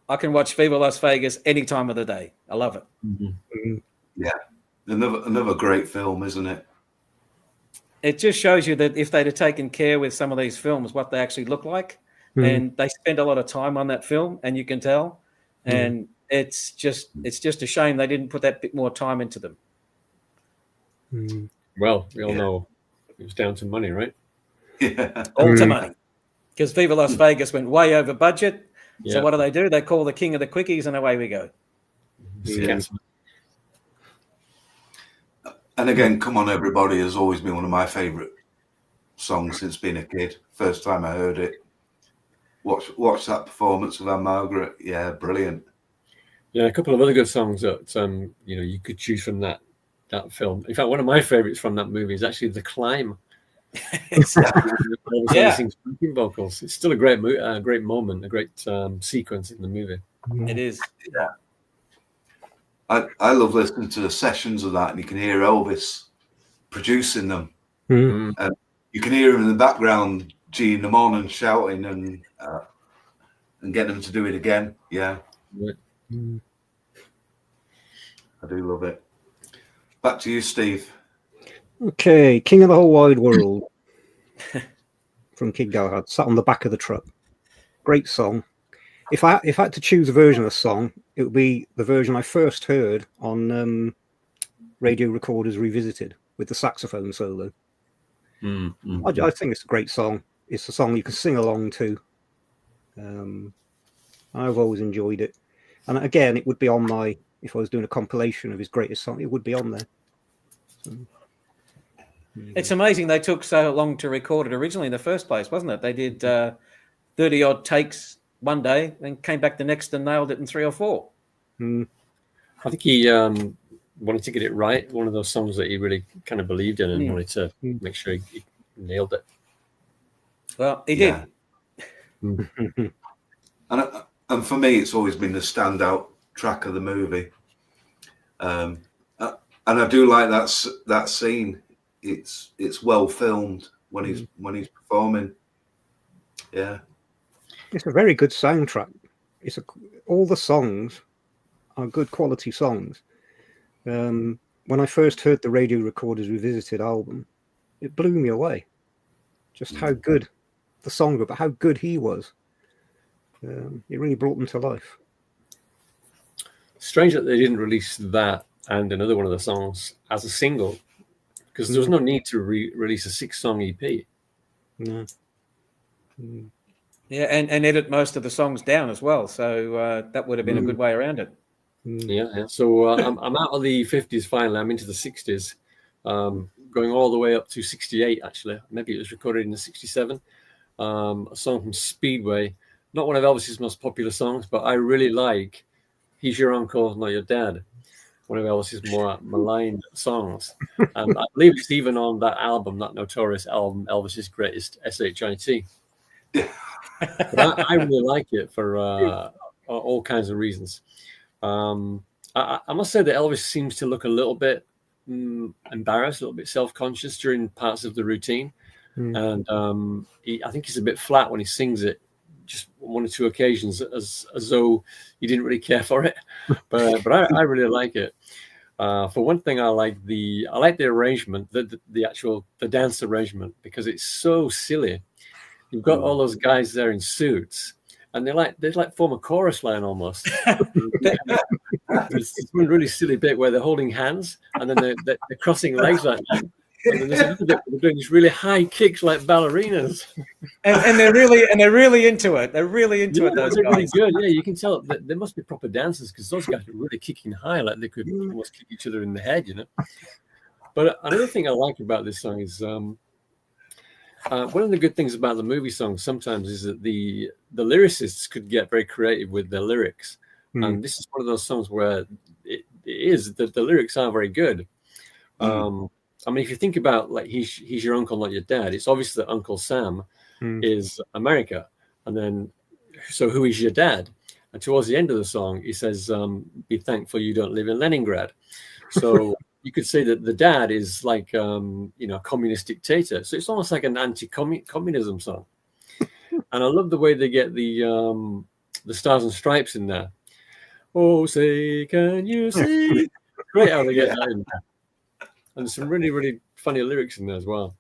I can watch Viva Las Vegas any time of the day. I love it. Yeah, another great film, isn't it? It just shows you that if they'd have taken care with some of these films, what they actually look like, and they spend a lot of time on that film, and you can tell, and it's just a shame they didn't put that bit more time into them. Well, we all know it was down to money, right? Yeah, all to money, because Viva Las Vegas went way over budget. So what do? They call the king of the quickies, and away we go. And again, Come On Everybody has always been one of my favourite songs since being a kid. First time I heard it, watch that performance of Anne Margaret. Yeah, brilliant. Yeah, a couple of other good songs that you could choose from that film. In fact, one of my favourites from that movie is actually The Climb. Vocals. It's still a great moment, a great sequence in the movie. It is. Yeah. I love listening to the sessions of that, and you can hear Elvis producing them. And you can hear him in the background geeing them on and shouting and getting them to do it again. Yeah. I do love it. Back to you, Steve. Okay, King of the Whole Wide World from Kid Galahad, sat on the back of the truck. Great song. If I had to choose a version of the song, it would be the version I first heard on Radio Recorders Revisited with the saxophone solo. I think it's a great song. It's a song you can sing along to. I've always enjoyed it. And again, it would be on if I was doing a compilation of his greatest song, it would be on there. So, it's amazing they took so long to record it originally in the first place, wasn't it? They did 30 odd takes one day, then came back the next and nailed it in 3 or 4. I think he wanted to get it right. One of those songs that he really kind of believed in and wanted to make sure he nailed it. Well, he did. And for me, it's always been the standout track of the movie. And I do like that scene. It's well filmed when he's performing. Yeah, it's a very good soundtrack. All the songs are good quality songs. When I first heard the Radio Recorders Revisited album, it blew me away. Just how good the song, but how good he was. it really brought them to life. Strange that they didn't release that and another one of the songs as a single, because there was no need to release a 6-song EP. No. Yeah, and edit most of the songs down as well. So that would have been a good way around it. Yeah. So I'm out of the 50s finally. I'm into the 60s, going all the way up to 68, actually. Maybe it was recorded in 67. A song from Speedway, not one of Elvis's most popular songs, but I really like He's Your Uncle, Not Your Dad, one of Elvis's more maligned songs. And I believe it's even on that album, that notorious album, Elvis's Greatest SHIT. But I really like it for all kinds of reasons. I must say that Elvis seems to look a little bit embarrassed, a little bit self-conscious during parts of the routine. And I think he's a bit flat when he sings it, just one or two occasions, as though he didn't really care for it. But I really like it. For one thing, I like the arrangement, the dance arrangement, because it's so silly. You've got all those guys there in suits, and they form a chorus line almost. There's one really silly bit where they're holding hands, and then they're crossing legs like that. And then there's another bit where they're doing these really high kicks like ballerinas. And they're really into it. They're really into it. Those they're guys. really good. Yeah, you can tell that they must be proper dancers, because those guys are really kicking high, like they could almost kick each other in the head, you know. But another thing I like about this song is one of the good things about the movie songs sometimes is that the lyricists could get very creative with their lyrics. And this is one of those songs where the lyrics are very good. I mean, if you think about, like, he's your uncle, not your dad, it's obvious that Uncle Sam is America. And then, so who is your dad? And towards the end of the song, he says, be thankful you don't live in Leningrad. So you could say that the dad is like, a communist dictator. So it's almost like an anti-communism song. And I love the way they get the Stars and Stripes in there. Oh, say, can you see? Great how they get that in there. And some really, really funny lyrics in there as well.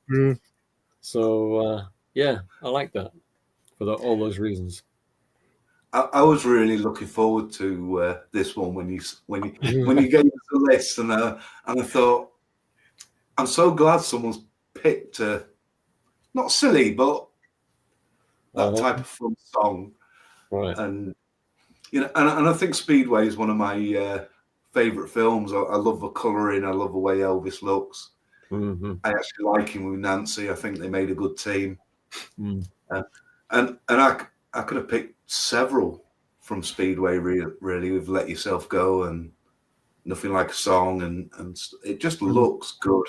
So, I like that for all those reasons. I was really looking forward to this one when you gave us the list, and I thought, I'm so glad someone's picked not silly, but that type of fun song, right? And and I think Speedway is one of my favorite films. I love the coloring. I love the way Elvis looks. I actually like him with Nancy. I think they made a good team. And I could have picked several from Speedway, really, with Let Yourself Go and Nothing Like a Song, and it just looks good.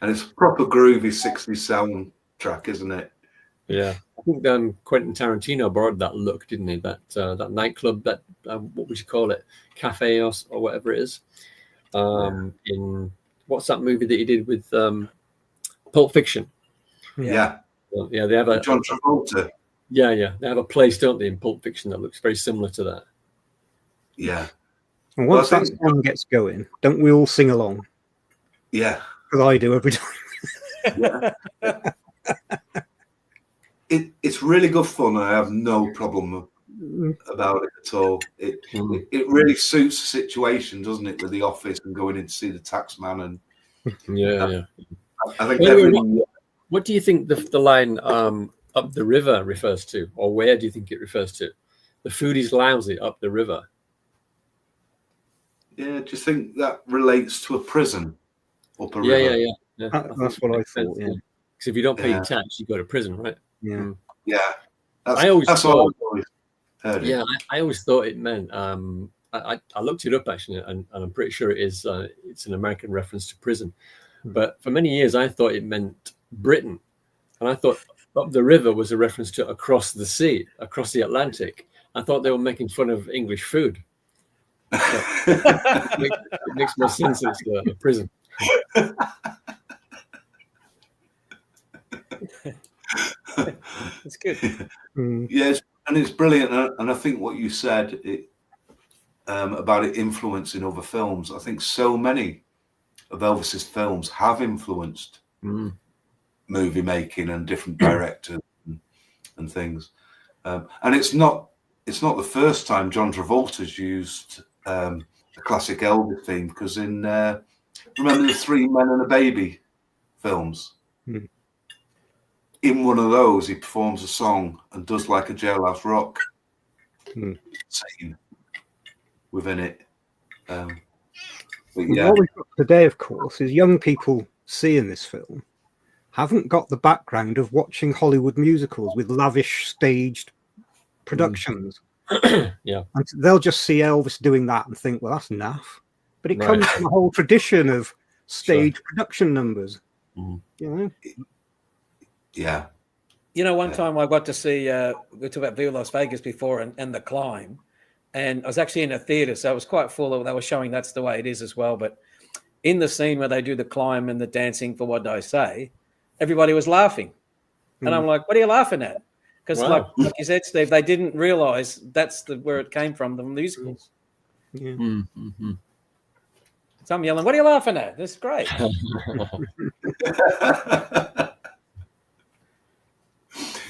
And it's a proper groovy 60s soundtrack, isn't it? Yeah, I think Quentin Tarantino borrowed that look, didn't he? That nightclub, that what would you call it, cafe or whatever it is. In what's that movie that he did with Pulp Fiction? Yeah, they have a John Travolta. Yeah, they have a place, don't they, in Pulp Fiction that looks very similar to that. Yeah. And once that song gets going, don't we all sing along? Yeah, because I do every time. It's really good fun. I have no problem about it at all. It really suits the situation, doesn't it, with the office and going in to see the tax man. And I think what do you think the line up the river refers to, or where do you think it refers to? The food is lousy up the river. Yeah, do you think that relates to a prison up a river? Yeah. That's what I thought. Yeah, because if you don't pay your tax, you go to prison, right? Yeah. I always thought. Yeah, I always thought it meant. I looked it up actually, and I'm pretty sure it is. It's an American reference to prison. But for many years, I thought it meant Britain, and I thought up the river was a reference to across the sea, across the Atlantic. I thought they were making fun of English food. It makes more sense that it's a prison. It's good. Yes, and it's brilliant. And I think what you said about it influencing other films, I think so many of Elvis's films have influenced movie making and different directors and things. And it's not the first time John Travolta's used the classic Elvis theme, because in remember the Three Men and a Baby films? Hmm. In one of those, he performs a song and does like a Jailhouse Rock scene within it. But yeah. What we've got today, of course, is young people seeing this film haven't got the background of watching Hollywood musicals with lavish staged productions. Yeah. And they'll just see Elvis doing that and think, well, that's naff. But it comes from a whole tradition of stage production numbers. You know? Yeah. You know, one time I got to see, we talked about Viva Las Vegas before and The Climb. And I was actually in a theater, so it was quite full. They were showing that's the way it is as well. But in the scene where they do the climb and the dancing for What I Say, everybody was laughing. And I'm like, what are you laughing at? Because like you said, Steve, they didn't realize that's where it came from, the musicals. Yeah. So I'm yelling, what are you laughing at? This is great.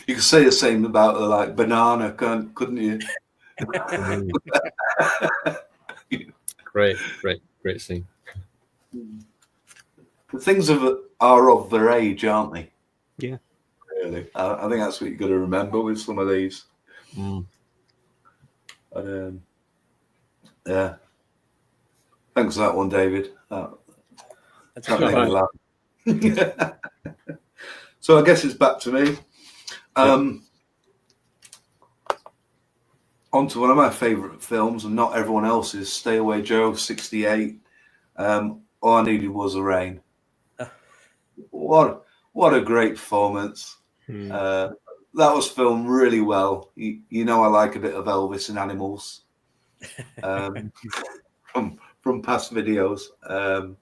You could say the same about like Banana, couldn't you? Great scene. The things are of their age, aren't they? Yeah. Really, I think that's what you got to remember with some of these. Yeah. Thanks for that one, David. That's That made me laugh. So I guess it's back to me. On to one of my favourite films, and not everyone else's, Stay Away Joe, 68. All I Needed Was the Rain. What a great performance. That was filmed really well. You know I like a bit of Elvis and Animals from past videos. And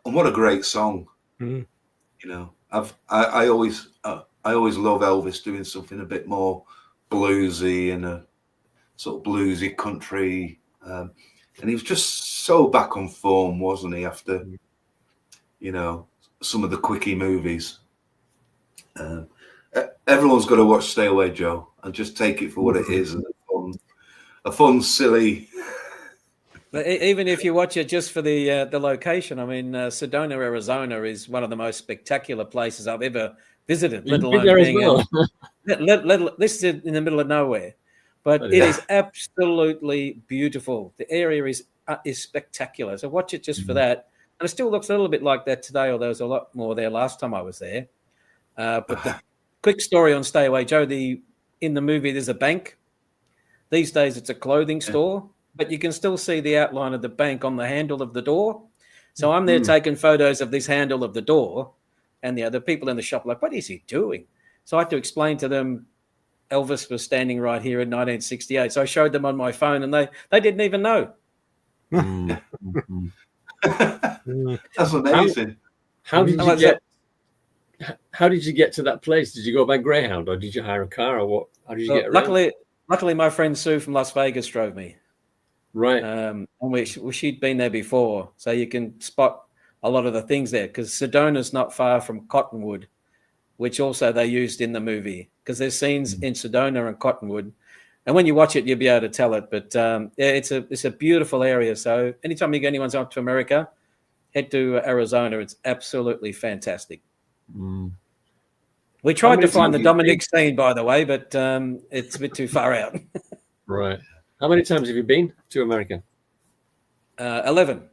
what a great song. You know, I always love Elvis doing something a bit more bluesy and a sort of bluesy country, and he was just so back on form, wasn't he, after some of the quickie movies. Everyone's got to watch Stay Away Joe and just take it for what it is, a fun silly. But even if you watch it just for the location, I mean, Sedona, Arizona is one of the most spectacular places I've ever visited, let alone being this is in the middle of nowhere, but it is absolutely beautiful. The area is spectacular. So watch it just for that. And it still looks a little bit like that today, although there's a lot more there last time I was there. But the quick story on Stay Away Joe, in the movie, there's a bank. These days it's a clothing store, but you can still see the outline of the bank on the handle of the door. So I'm there taking photos of this handle of the door, and the other people in the shop are like, what is he doing? So I had to explain to them Elvis was standing right here in 1968. So I showed them on my phone, and they didn't even know. That's amazing. How did you get to that place? Did you go by Greyhound, or did you hire a car, or what? How did you get around? Luckily, my friend Sue from Las Vegas drove me. Right. And she'd been there before, so you can spot a lot of the things there, because Sedona's not far from Cottonwood, which also they used in the movie, because there's scenes in Sedona and Cottonwood, and when you watch it, you'll be able to tell it. But it's a beautiful area. So anytime anyone's up to America, head to Arizona. It's absolutely fantastic. We tried to find the Dominic scene, by the way, but it's a bit too far out. Right. How many times have you been to America? 11.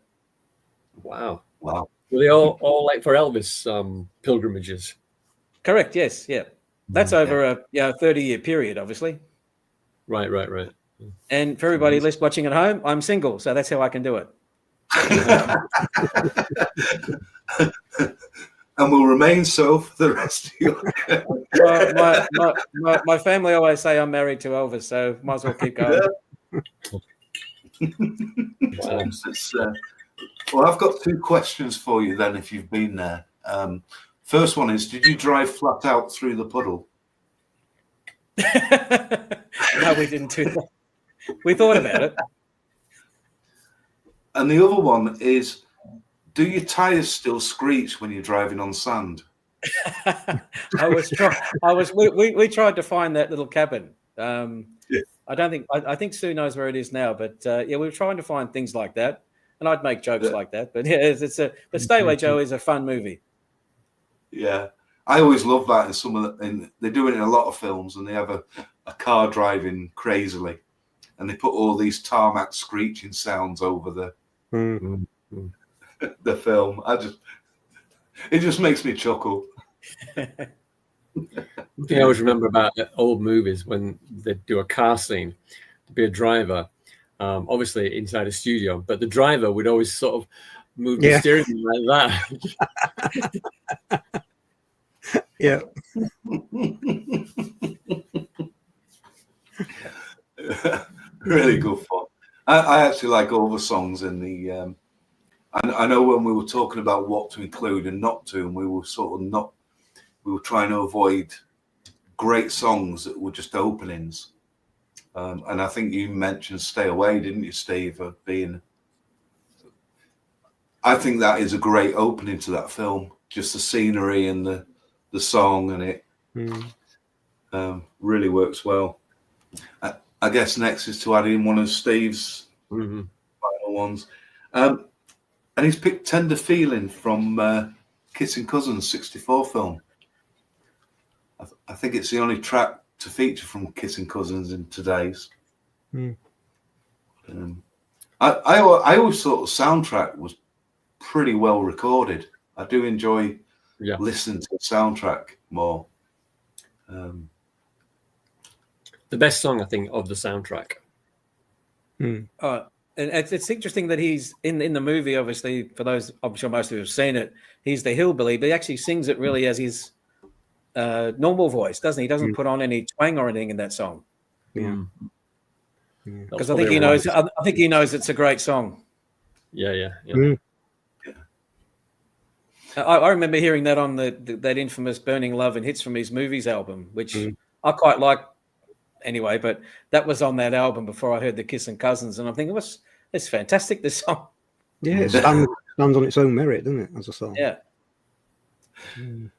Wow. Were they all like for Elvis pilgrimages? Correct. Yes. Yeah. That's over a 30-year period, obviously. Right. And for everybody watching at home, I'm single, so that's how I can do it. And will remain so for the rest of your life. My family always say I'm married to Elvis, so might as well keep going. Well, I've got two questions for you then, if you've been there. First one is, did you drive flat out through the puddle? No, we didn't do that. We thought about it. And the other one is, do your tyres still screech when you're driving on sand? We tried to find that little cabin. Yeah. I think Sue knows where it is now, but yeah, we were trying to find things like that, and I'd make jokes like that. But yeah, but Stay Away Joe is a fun movie. Yeah, I always love that in some of and they do it in a lot of films, and they have a car driving crazily, and they put all these tarmac screeching sounds over the film. It just makes me chuckle. One thing I always remember about old movies when they do a car scene, to be a driver, obviously inside a studio, but the driver would always sort of move the steering wheel like that. Yeah. Really good fun. I actually like all the songs in the. I know when we were talking about what to include and not to, and we were trying to avoid great songs that were just openings. And I think you mentioned Stay Away, didn't you, Steve? I think that is a great opening to that film. Just the scenery and the song, and it really works well. I guess next is to add in one of Steve's final ones. And he's picked Tender Feeling from Kissing Cousins 64 film. I think it's the only track to feature from Kissing Cousins in today's. I always thought the soundtrack was pretty well recorded. I do enjoy listening to the soundtrack more. The best song, I think, of the soundtrack. And it's interesting that he's in the movie. Obviously, for those, I'm sure most of you have seen it. He's the hillbilly, but he actually sings it really as his normal voice, doesn't he? He doesn't put on any twang or anything in that song. Yeah. Because I think he knows. I think he knows it's a great song. Yeah. I remember hearing that on that infamous "Burning Love and Hits from His Movies" album, which I quite like anyway. But that was on that album before I heard the Kissing Cousins, and I'm thinking, it's fantastic, this song. Yeah, it stands on its own merit, doesn't it, as a song? Yeah. And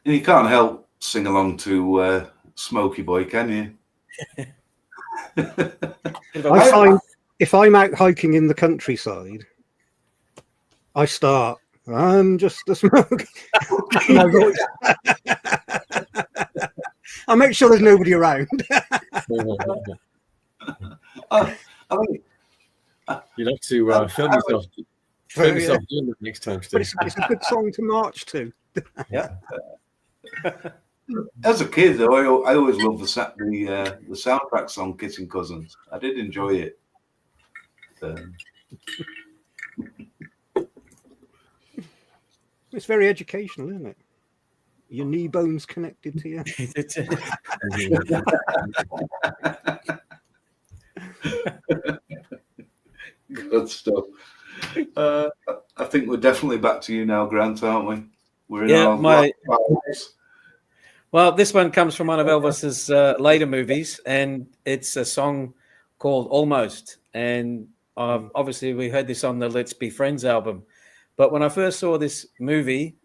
you can't help sing along to Smokey Boy, can you? I find if I'm out hiking in the countryside, I start, I'm just a smoke. My voice. I make sure there's nobody around. You'd have to film yourself doing that next time, Steve. It's a good song to march to. Yeah. As a kid, though, I always loved the soundtrack song "Kissing Cousins." I did enjoy it. It's very educational, isn't it? Your knee bones connected to you. Good stuff. I think we're definitely back to you now, Grant, aren't we? We're in our last files. Well, this one comes from one of Elvis's later movies, and it's a song called "Almost." And obviously, we heard this on the "Let's Be Friends" album. But when I first saw this movie,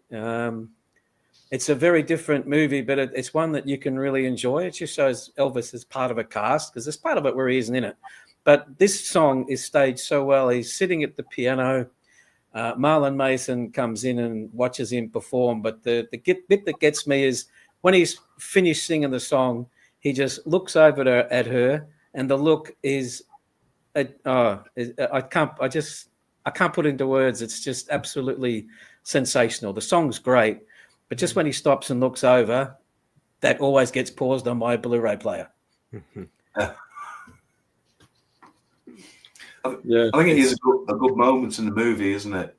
it's a very different movie, but it's one that you can really enjoy. It just shows Elvis as part of a cast, because there's part of it where he isn't in it. But this song is staged so well. He's sitting at the piano. Marlon Mason comes in and watches him perform. But the bit that gets me is when he's finished singing the song, he just looks over at her, and the look is, I can't put into words. It's just absolutely sensational. The song's great, but just when he stops and looks over, that always gets paused on my Blu-ray player. I think it is a good moment in the movie, isn't it?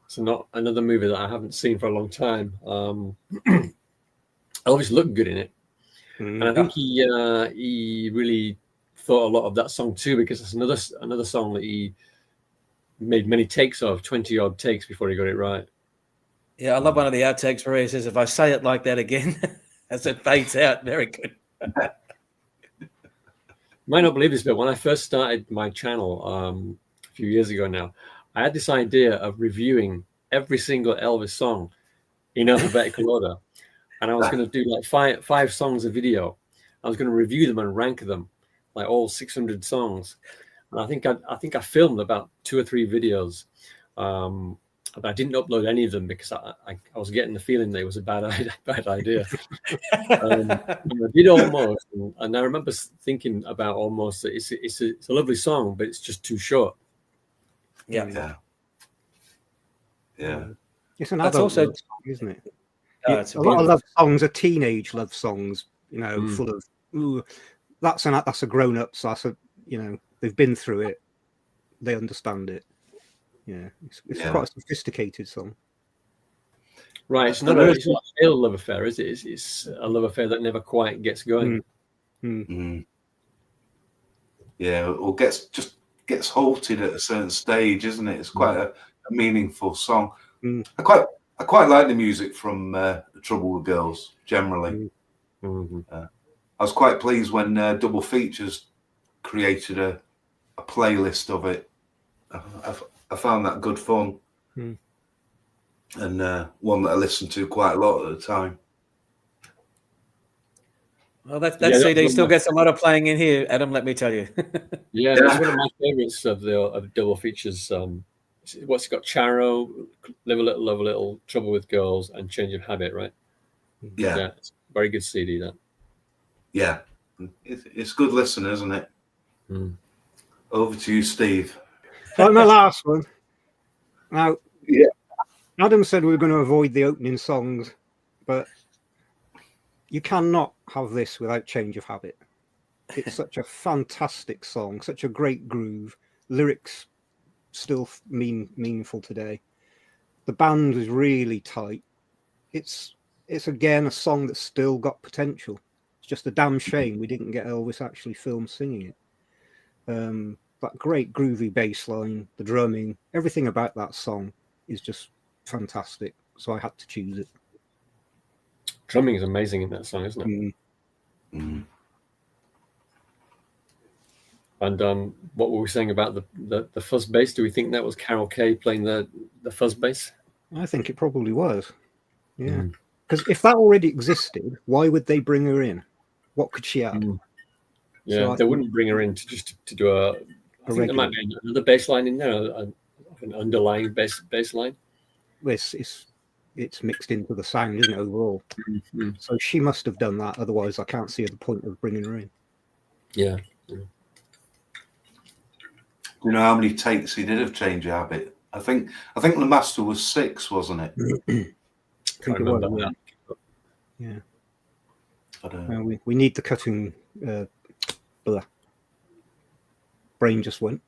It's not another movie that I haven't seen for a long time. Elvis looked good in it, and I think he really thought a lot of that song too, because it's another song that he made many takes of, 20-odd takes before he got it right. Yeah, I love one of the outtakes where he says, "If I say it like that again," as it fades out. Very good. You might not believe this, but when I first started my channel a few years ago now, I had this idea of reviewing every single Elvis song in alphabetical order, and I was going to do like five songs a video. I was going to review them and rank them, like all 600 songs. And I think I filmed about 2 or 3 videos, but I didn't upload any of them because I was getting the feeling that it was a bad idea. I did Almost, and I remember thinking about Almost. It's a lovely song, but it's just too short. Yeah. It's an That's adult also love song, isn't it? it's A lot of love songs are teenage love songs, full of ooh. That's a grown up. So that's they've been through it, they understand it. Yeah, it's quite a sophisticated song. Right, it's not a failed love affair, is it? It's a love affair that never quite gets going. Yeah, or gets halted at a certain stage, isn't it? It's quite a meaningful song. I quite like the music from Trouble with Girls generally. I was quite pleased when Double Features created a playlist of it. I found that good fun, and one that I listened to quite a lot at the time. Well, that CD still gets a lot of playing in here, Adam. Let me tell you. Yeah, that's one of my favorites of Double Features. What's got? Charo, Live a Little, Love a Little, Trouble with Girls, and Change of Habit, right? Yeah, it's a very good CD. That. Yeah, it's good listening, isn't it? Over to you, Steve. Like my last one. Now, Adam said we were going to avoid the opening songs, but you cannot have this without Change of Habit. It's such a fantastic song, such a great groove. Lyrics still meaningful today. The band is really tight. It's again a song that's still got potential. It's just a damn shame we didn't get Elvis actually filmed singing it. That great groovy bass line, the drumming, everything about that song is just fantastic. So I had to choose it. Drumming is amazing in that song, isn't it? And what were we saying about the fuzz bass? Do we think that was Carol Kay playing the fuzz bass? I think it probably was. Yeah. Because if that already existed, why would they bring her in? What could she add? Yeah, so they wouldn't bring her in to do a. I think there might be another bass line in there, an underlying bass line. It's mixed into the sound, isn't it, overall? So she must have done that. Otherwise, I can't see the point of bringing her in. Yeah. Do you know how many takes he did of Change of Habit? I think the master was 6, wasn't it? I think it was. Yeah. We need the cutting. Brain just went.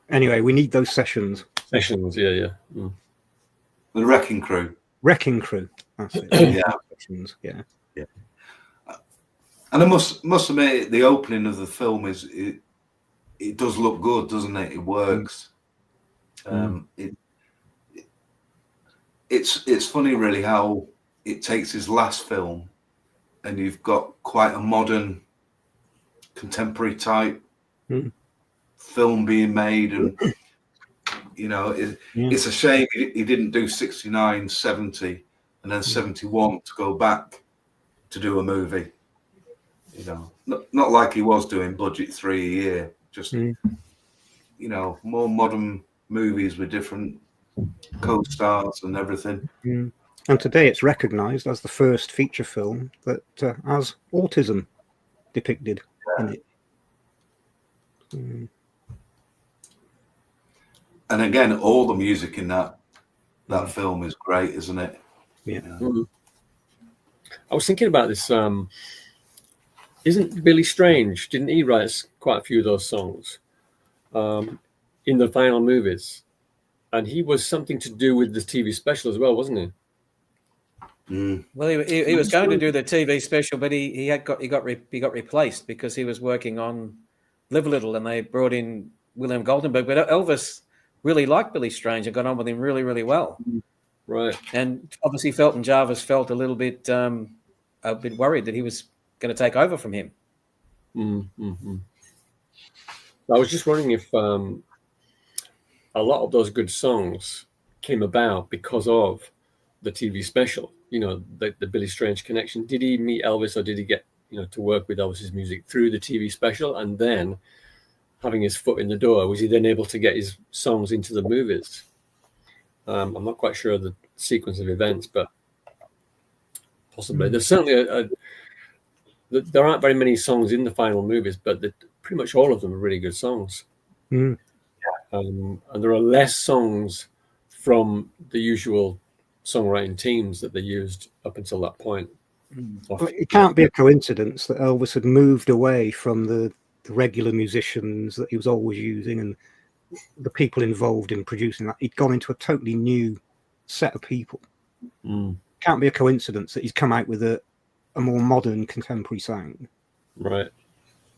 Anyway, we need those sessions. Yeah. The Wrecking Crew. Wrecking Crew. That's it. Sessions, yeah. And I must admit, the opening of the film it does look good, doesn't it? It works. It's funny, really, how it takes his last film, and you've got quite a modern, contemporary type film being made, and it's a shame he didn't do 69, 70, and then 71 to go back to do a movie. Not like he was doing budget 3 a year, just more modern movies with different co-stars and everything. And today it's recognised as the first feature film that has autism depicted in it. And again, all the music in that film is great, isn't it? Yeah. I was thinking about this. Isn't Billy Strange? Didn't he write quite a few of those songs in the final movies? And he was something to do with the TV special as well, wasn't he? Well, he was going to do the TV special, but he got replaced because he was working on Live a Little, and they brought in William Goldenberg. But Elvis really liked Billy Strange and got on with him really, really well. Right. And obviously Felton Jarvis felt a bit worried that he was going to take over from him. I was just wondering if a lot of those good songs came about because of the TV special. You know, the Billy Strange connection. Did he meet Elvis, or did he get to work with Elvis's music through the TV special, and then having his foot in the door, was he then able to get his songs into the movies? I'm not quite sure of the sequence of events, but possibly. There's certainly there aren't very many songs in the final movies, but pretty much all of them are really good songs. And there are less songs from the usual songwriting teams that they used up until that point. Well, it can't be a coincidence that Elvis had moved away from the regular musicians that he was always using and the people involved in producing that. He'd gone into a totally new set of people. Can't be a coincidence that he's come out with a more modern contemporary sound. Right.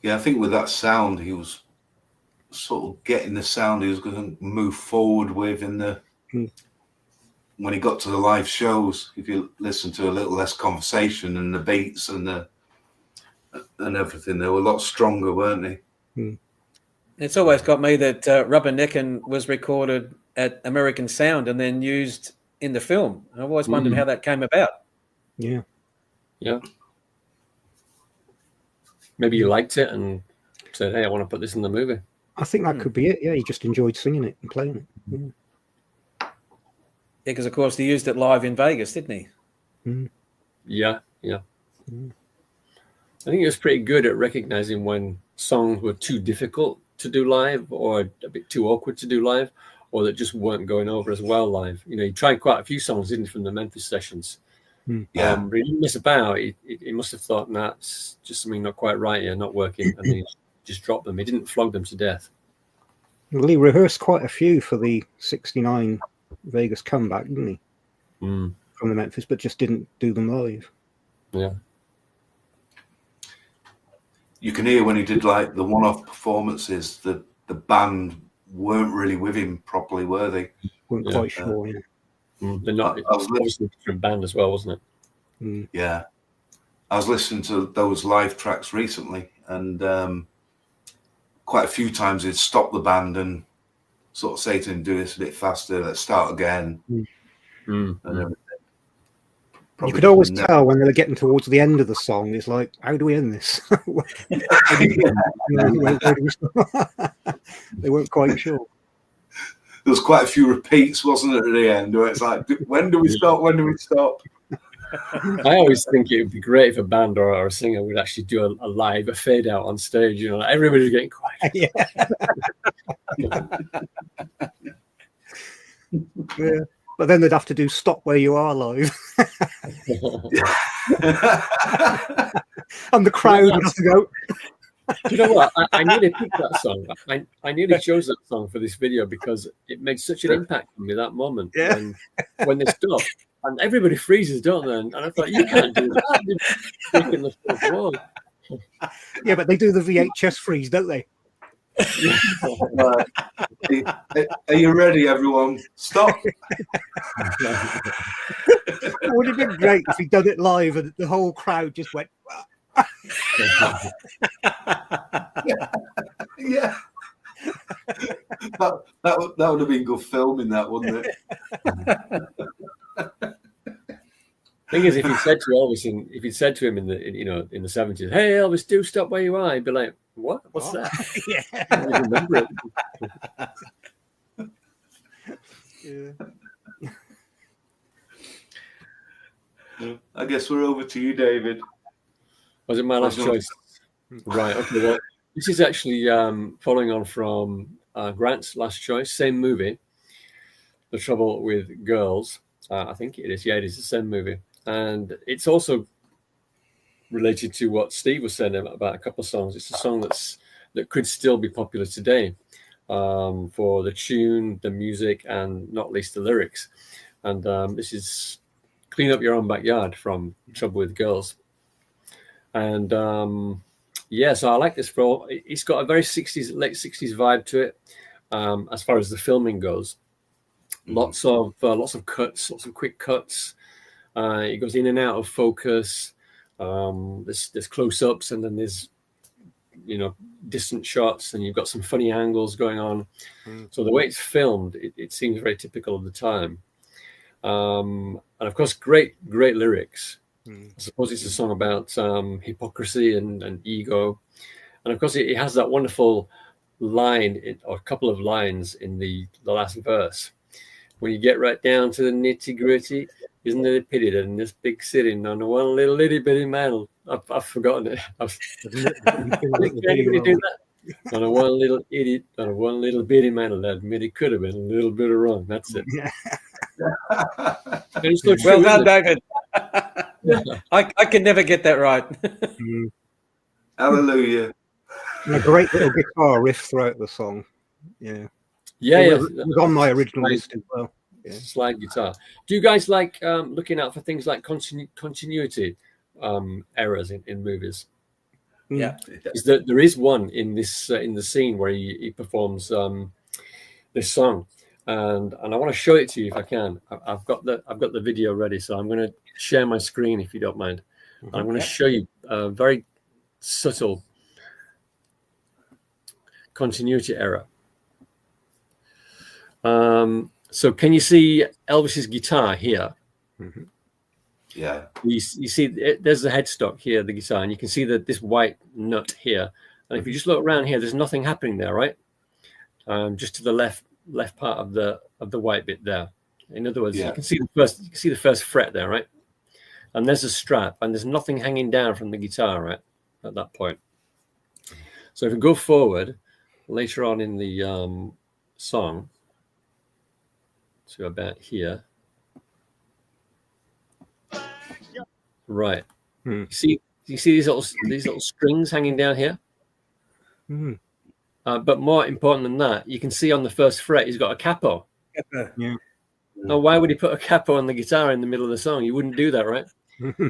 Yeah, I think with that sound, he was sort of getting the sound he was going to move forward with in the when he got to the live shows. If you listen to a little less conversation and the beats and everything, they were a lot stronger, weren't they? It's always got me that Rubberneckin was recorded at American Sound and then used in the film. I've always wondered how that came about. Yeah. Maybe you liked it and said, "Hey, I want to put this in the movie." I think that could be it. Yeah, he just enjoyed singing it and playing it. Yeah, because of course he used it live in Vegas, didn't he? Yeah. I think he was pretty good at recognizing when songs were too difficult to do live, or a bit too awkward to do live, or that just weren't going over as well live. He tried quite a few songs, didn't he, from the Memphis sessions. But he didn't miss about. He must have thought, nah, it's just something not quite right here, not working, and he just dropped them. He didn't flog them to death. Well, he rehearsed quite a few for the '69 Vegas comeback, didn't he? From the Memphis, but just didn't do them live. Yeah. You can hear when he did like the one-off performances, the band weren't really with him properly, were they? Weren't quite sure. They're not. It was obviously a different band as well, wasn't it? Yeah. I was listening to those live tracks recently, and quite a few times he'd stop the band and sort of say to him, "Do this a bit faster, let's start again." And everything. You could always tell when they were getting towards the end of the song. It's like, how do we end this? They weren't quite sure. There was quite a few repeats, wasn't it, at the end? Where it's like, when do we stop? When do we stop? I always think it would be great if a band or a singer would actually do a fade out on stage. Like everybody's getting quiet. Yeah. But then they'd have to do "Stop Where You Are" live. And the crowd would have to go. Do you know what? I nearly picked that song. I nearly chose that song for this video because it made such an impact on me that moment. Yeah. When they stop, and everybody freezes, don't they? And I thought, you can't do that. You're breaking the fourth wall. Yeah, but they do the VHS freeze, don't they? Are you ready, everyone? Stop. It would have been great if he'd done it live and the whole crowd just went. Yeah. That would have been good filming, that, wouldn't it? Thing is, if he said to Elvis, if he said to him in the '70s, "Hey Elvis, do stop where you are," he'd be like, "What? What's that?" Yeah. I don't remember it. Yeah. I guess we're over to you, David. Was it my last choice? Right. Okay. Well, this is actually following on from Grant's last choice. Same movie, The Trouble with Girls. I think it is. Yeah, it is the same movie. And it's also related to what Steve was saying about a couple of songs. It's a song that could still be popular today for the tune, the music, and not least the lyrics. And this is "Clean Up Your Own Backyard" from Trouble with Girls. And so I like this. It's got a very late 60s vibe to it as far as the filming goes. Lots of cuts, lots of quick cuts. It goes in and out of focus. There's close-ups, and then there's distant shots, and you've got some funny angles going on. So the way it's filmed, it seems very typical of the time. And of course, great lyrics. I suppose it's a song about hypocrisy and ego. And of course, it has that wonderful line, or a couple of lines in the last verse. When you get right down to the nitty gritty, isn't it a pity that in this big city, on one little itty bitty man, I've forgotten it. Anybody do that? On a one little idiot, on a one little bitty man, that admit it could have been a little bit of wrong. That's it. Well done, David. I can never get that right. Hallelujah. And a great little guitar riff throughout the song. Yeah. It was on my original list as well. Yeah. Slide guitar. Do you guys like looking out for things like continuity errors in movies? Yeah. There is one in this in the scene where he performs this song, and I want to show it to you if I can. I've got the video ready, so I'm going to share my screen if you don't mind. I'm going to show you a very subtle continuity error. So can you see Elvis's guitar here? Yeah. You see, there's the headstock here, the guitar, and you can see that this white nut here. And if you just look around here, there's nothing happening there, right? Just to the left part of the white bit there. In other words, you can see the first fret there, right? And there's a strap, and there's nothing hanging down from the guitar, right, at that point. So if we go forward later on in the song to about here, right? You see these little strings hanging down here. But more important than that, you can see on the first fret he's got a capo. Yeah. Now, why would he put a capo on the guitar in the middle of the song? You wouldn't do that, right?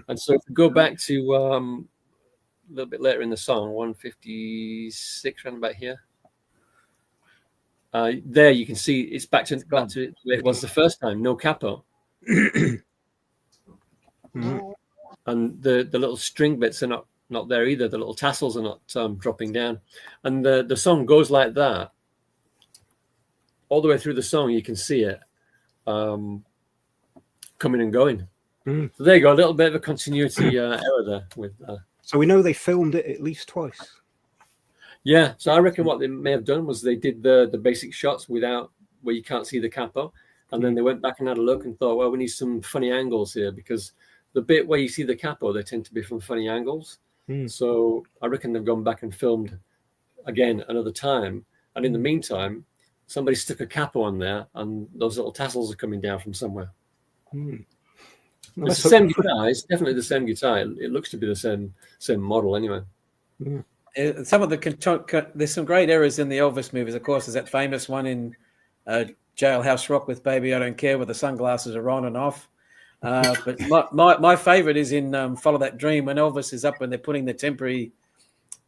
And so if we go back to a little bit later in the song, 156, around about here. There you can see it's back to where it was the first time, no capo. And the little string bits are not there either. The little tassels are not dropping down. And the song goes like that. All the way through the song, you can see it coming and going. So there you go, a little bit of a continuity error there. So we know they filmed it at least twice. Yeah, so I reckon what they may have done was they did the basic shots where you can't see the capo, and then they went back and had a look and thought, well, we need some funny angles here, because the bit where you see the capo, they tend to be from funny angles. So I reckon they've gone back and filmed again another time, and in the meantime, somebody stuck a capo on there, and those little tassels are coming down from somewhere. It's the same guitar. It's definitely the same guitar. It looks to be the same model anyway. Some of there's some great errors in the Elvis movies. Of course, there's that famous one in Jailhouse Rock with "Baby I Don't Care," where the sunglasses are on and off. But my favorite is in "Follow That Dream," when Elvis is up and they're putting the temporary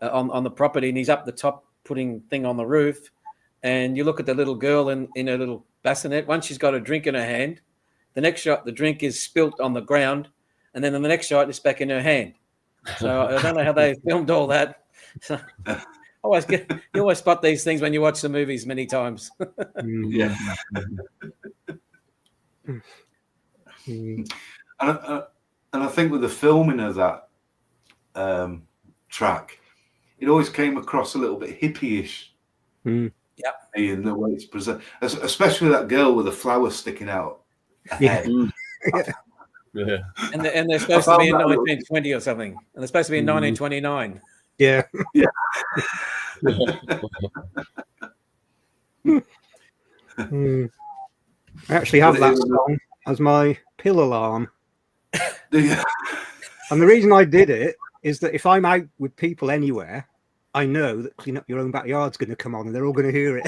on the property, and he's up the top putting thing on the roof. And you look at the little girl in a little bassinet. Once she's got a drink in her hand, the next shot, the drink is spilt on the ground, and then in the next shot, it's back in her hand. So I don't know how they filmed all that. So you always spot these things when you watch the movies many times. Yeah. And I think with the filming of that track, it always came across a little bit hippie-ish. Yeah. In the way it's presented, especially that girl with the flowers sticking out. Yeah. Yeah. And they're supposed to be in 1920 or something. And they're supposed to be in 1929. Yeah. Yeah. I actually have that song as my pill alarm. Yeah. And the reason I did it is that if I'm out with people anywhere, I know that Clean Up Your Own Backyard's going to come on and they're all going to hear it.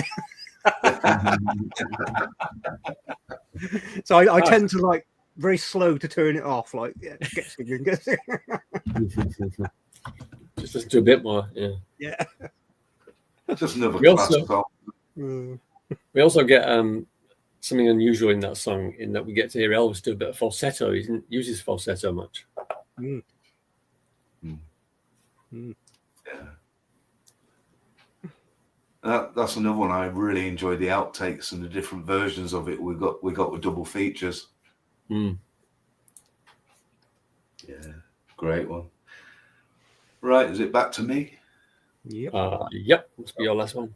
So I tend to like very slow to turn it off. Like, yeah, get singing, get singing. Just listen to a bit more. Yeah. Just another We also get something unusual in that song, in that we get to hear Elvis do a bit of falsetto. He didn't use his falsetto much. Yeah. That's another one. I really enjoyed the outtakes and the different versions of it. We got with double features. Mm. Yeah, great one. Right, is it back to me? Yep. Yep, must be your last one.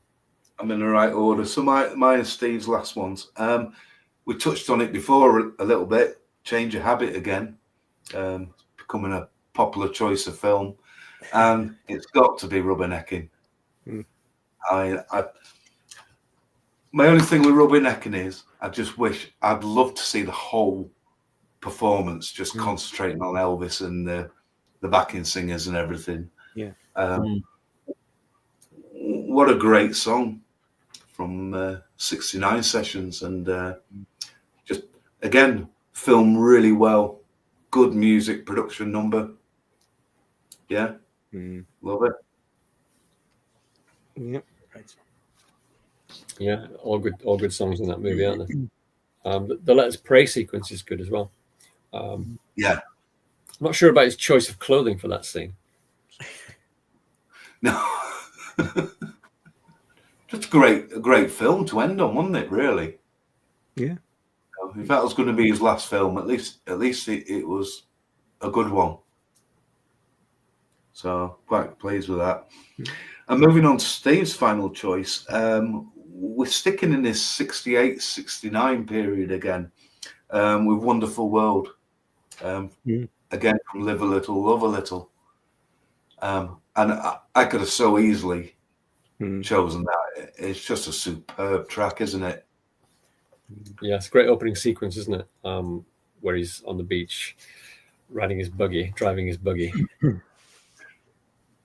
I'm in the right order. So my and Steve's last ones. We touched on it before a little bit. Change of habit again. Becoming a popular choice of film, and it's got to be Rubberneckin. Mm. My only thing with Rubberneckin is I'd love to see the whole performance, just concentrating on Elvis and the backing singers and everything. Yeah. What a great song from 69 sessions, and just again filmed really well. Good music production number. Yeah, love it. Yep. Yeah, all good songs in that movie, aren't they? The Let Us Pray sequence is good as well. Yeah. I'm not sure about his choice of clothing for that scene. No. Just a great film to end on, wasn't it? Really. Yeah. If that was going to be his last film, at least it was a good one. So quite pleased with that. And moving on to Steve's final choice, we're sticking in this 68, 69 period again with Wonderful World. Again, from Live a Little, Love a Little. And I could have so easily chosen that. It's just a superb track, isn't it? Yeah, it's a great opening sequence, isn't it? Where he's on the beach, driving his buggy.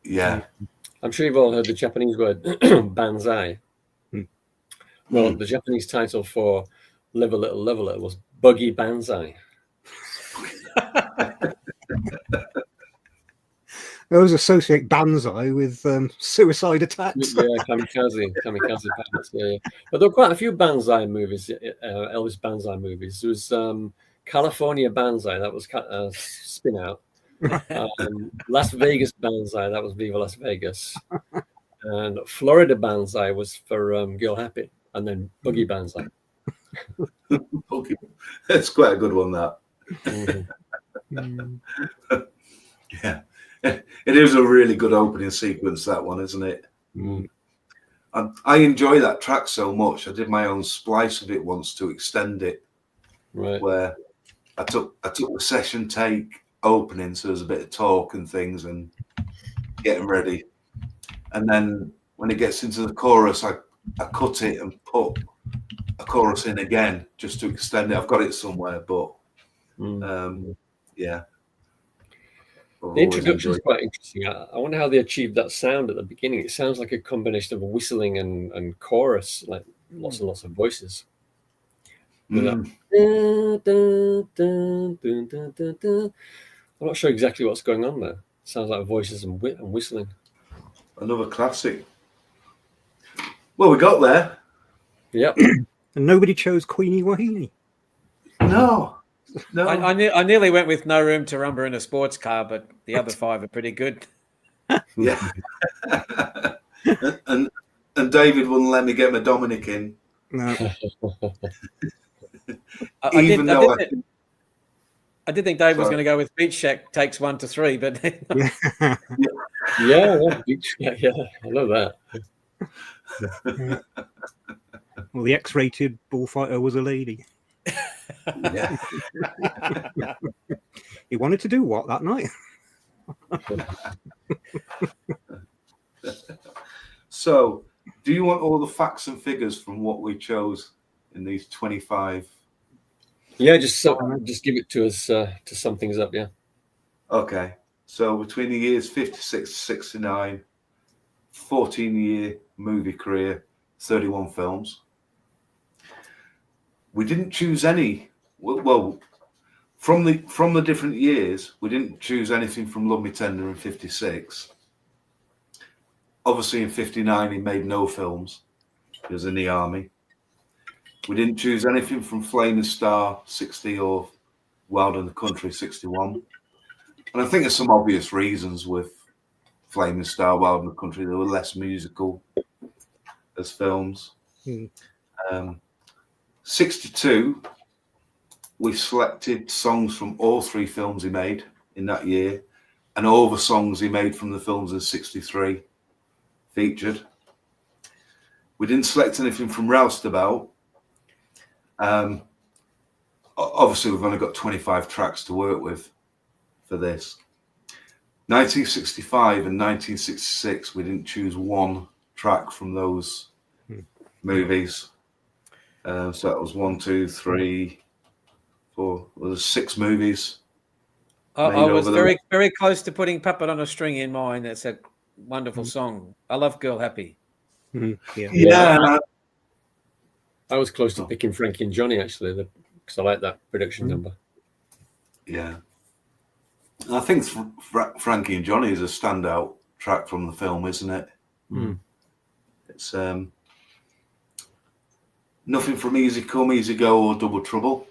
Yeah. I'm sure you've all heard the Japanese word banzai. Well, the Japanese title for Live a Little, Love a Little was Buggy Banzai. I always associate Banzai with suicide attacks. Yeah, kamikaze pilots. Yeah. But there were quite a few Banzai movies, Elvis Banzai movies. There was California Banzai, that was Spin Out. Las Vegas Banzai, that was Viva Las Vegas. And Florida Banzai was for Girl Happy. And then Buggy Banzai. Okay. It's quite a good one, that. Yeah. It is a really good opening sequence, that one, isn't it? I enjoy that track so much. I did my own splice of it once to extend it, right? Where I took the session take opening, so there's a bit of talk and things and getting ready, and then when it gets into the chorus, I cut it and put a chorus in again just to extend it. I've got it somewhere, but yeah. The introduction is quite interesting. I wonder how they achieved that sound at the beginning. It sounds like a combination of whistling and chorus, like lots and lots of voices. I'm not sure exactly what's going on there. It sounds like voices and whistling. Another classic. Well, we got there. Yep. And nobody chose Queenie Wahine. No. I nearly went with No Room to Rumba in a Sports Car, but the other five are pretty good. Yeah. and David wouldn't let me get my Dominic in. No. I did think Dave was going to go with Beach Shack Takes 1 to 3, but yeah, I love that. Well, the X-rated bullfighter was a lady. Yeah. He wanted to do what that night? So, do you want all the facts and figures from what we chose in these 25? Yeah, just give it to us to sum things up. Yeah. Okay. So between the years 56 to 69, 14-year movie career, 31 films. We didn't choose any. Well, from the different years, we didn't choose anything from Love Me Tender in 56. Obviously, in 59, he made no films. He was in the army. We didn't choose anything from Flaming Star 60 or Wild in the Country 61. And I think there's some obvious reasons with Flaming Star, Wild in the Country. They were less musical. as films. Mm. 62, we selected songs from all 3 films he made in that year, and all the songs he made from the films in 63 featured. We didn't select anything from Roustabout. Obviously, we've only got 25 tracks to work with for this. 1965 and 1966, we didn't choose one track from those movies. So that was 1, 2, 3, 4. Well, there's 6 movies. I was very close to putting Puppet on a String in mine. That's a wonderful song. I love Girl Happy. Yeah. I was close to picking Frankie and Johnny, actually, because I like that production number. Yeah. I think Frankie and Johnny is a standout track from the film, isn't it? Mm. It's nothing from Easy Come, Easy Go or Double Trouble.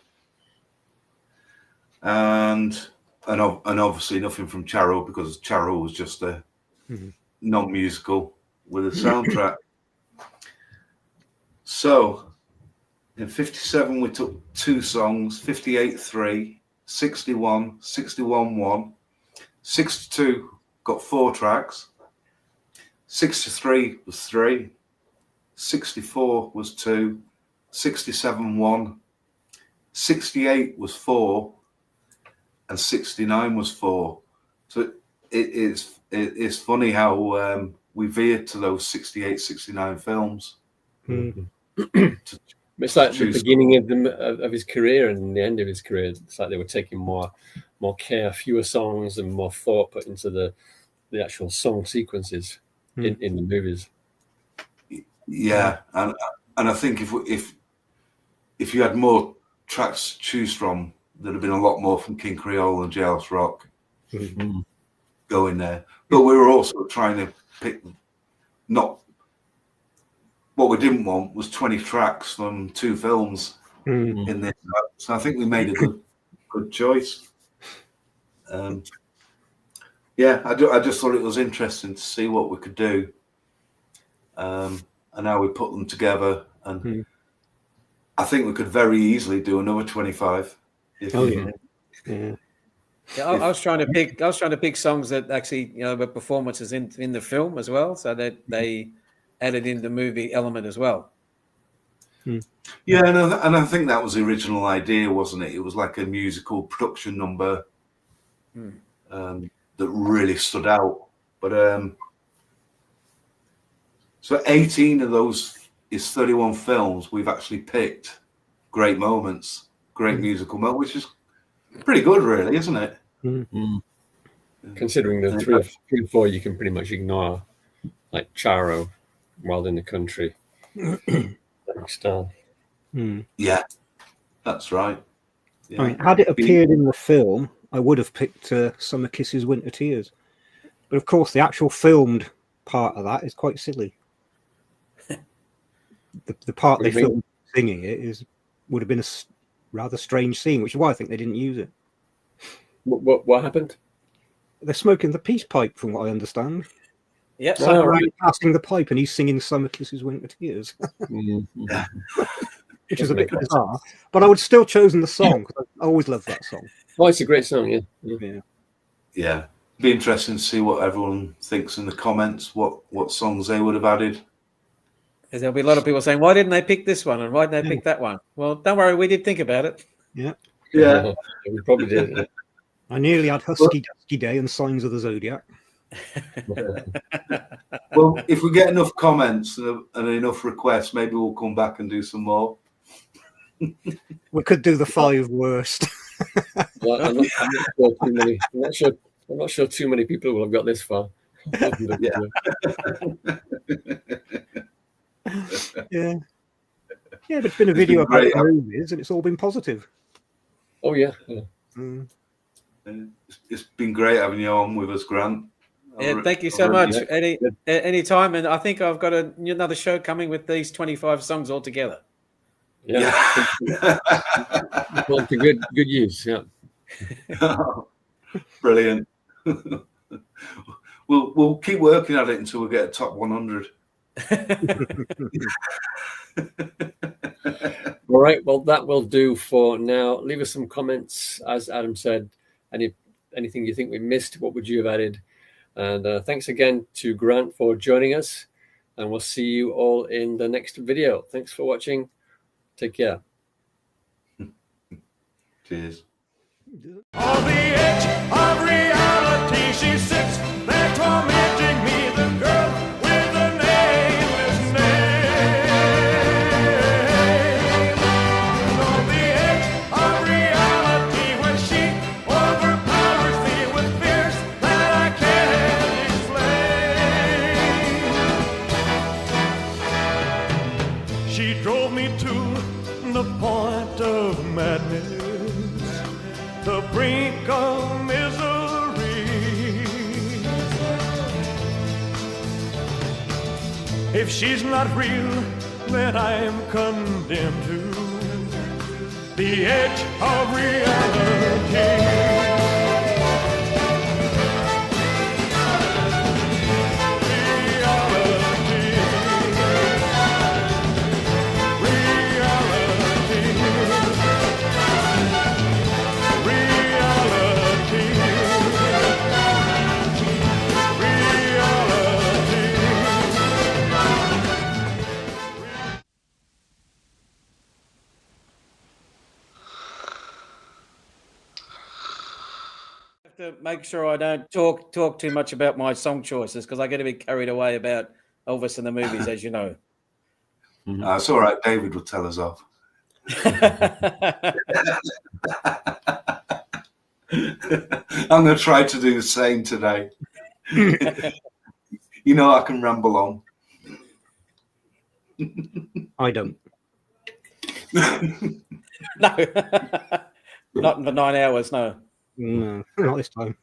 And obviously nothing from Charo, because Charo was just a non-musical with a soundtrack. So in 57 we took 2 songs, 58 3, 61, 61 1, 62 got 4 tracks, 63 was 3, 64 was 2, 67 1, 68 was 4, and 69 was 4. So it's funny how we veered to those 68, 69 films. It's like the beginning of his career and the end of his career. It's like they were taking more care, fewer songs, and more thought put into the actual song sequences in the movies. Yeah, and I think if you had more tracks to choose from, there'd have been a lot more from King Creole and Jailhouse Rock going there. But we were also trying to pick not. What we didn't want was 20 tracks from 2 films in this. So I think we made a good choice. Yeah, I just thought it was interesting to see what we could do, and how we put them together. And I think we could very easily do another 25. Yeah. I was trying to pick songs that actually, were performances in the film as well, so that they added in the movie element as well. Yeah, and I think that was the original idea, wasn't it? It was like a musical production number that really stood out. But so 18 of those is 31 films. We've actually picked great moments, great musical moments, which is pretty good, really, isn't it? Considering the 3 or 4 you can pretty much ignore, like Charo, Wild in the Country, Star. Yeah, that's right. Yeah. I mean, had it appeared in the film, I would have picked Summer Kisses, Winter Tears. But of course, the actual filmed part of that is quite silly. The part they filmed singing it would have been a rather strange scene, which is why I think they didn't use it. What happened? They're smoking the peace pipe, from what I understand. Yep. So right. Passing the pipe, and he's singing "Summer Kisses, Winter Tears," which is a bit bizarre. But I would still chosen the song, because I always loved that song. Oh, it's a great song, Yeah. Be interesting to see what everyone thinks in the comments. What songs they would have added. There'll be a lot of people saying, "Why didn't they pick this one? And why didn't they pick that one?" Well, don't worry, we did think about it. Yeah. We probably did. I nearly had Husky Dusky Day and Signs of the Zodiac. Well, if we get enough comments and enough requests, maybe we'll come back and do some more. We could do the 5 worst. Well, I'm not sure too many people will have got this far. Yeah. But it's been a video about movies, and it's all been positive. Oh yeah. It's been great having you on with us, Grant. Yeah, thank you so much. Any time, and I think I've got another show coming with these 25 songs all together. Yeah. Well, to good use. Yeah. Brilliant. We'll keep working at it until we get a top 100. All right. Well, that will do for now. Leave us some comments. As Adam said, anything you think we missed, what would you have added? And thanks again to Grant for joining us. And we'll see you all in the next video. Thanks for watching. Take care. Cheers. On the edge of reality, she sits there tormenting me, the girl with the nameless name. On the edge of reality, where she overpowers me with fears that I can't explain. She drove me to the point of madness, the brink of misery. If she's not real, then I am condemned to the edge of reality. To make sure I don't talk too much about my song choices, because I get a bit carried away about Elvis and the movies, as you know. It's all right. David will tell us off. I'm going to try to do the same today. You know, I can ramble on. I don't. No, not for 9 hours. No. No, not this time.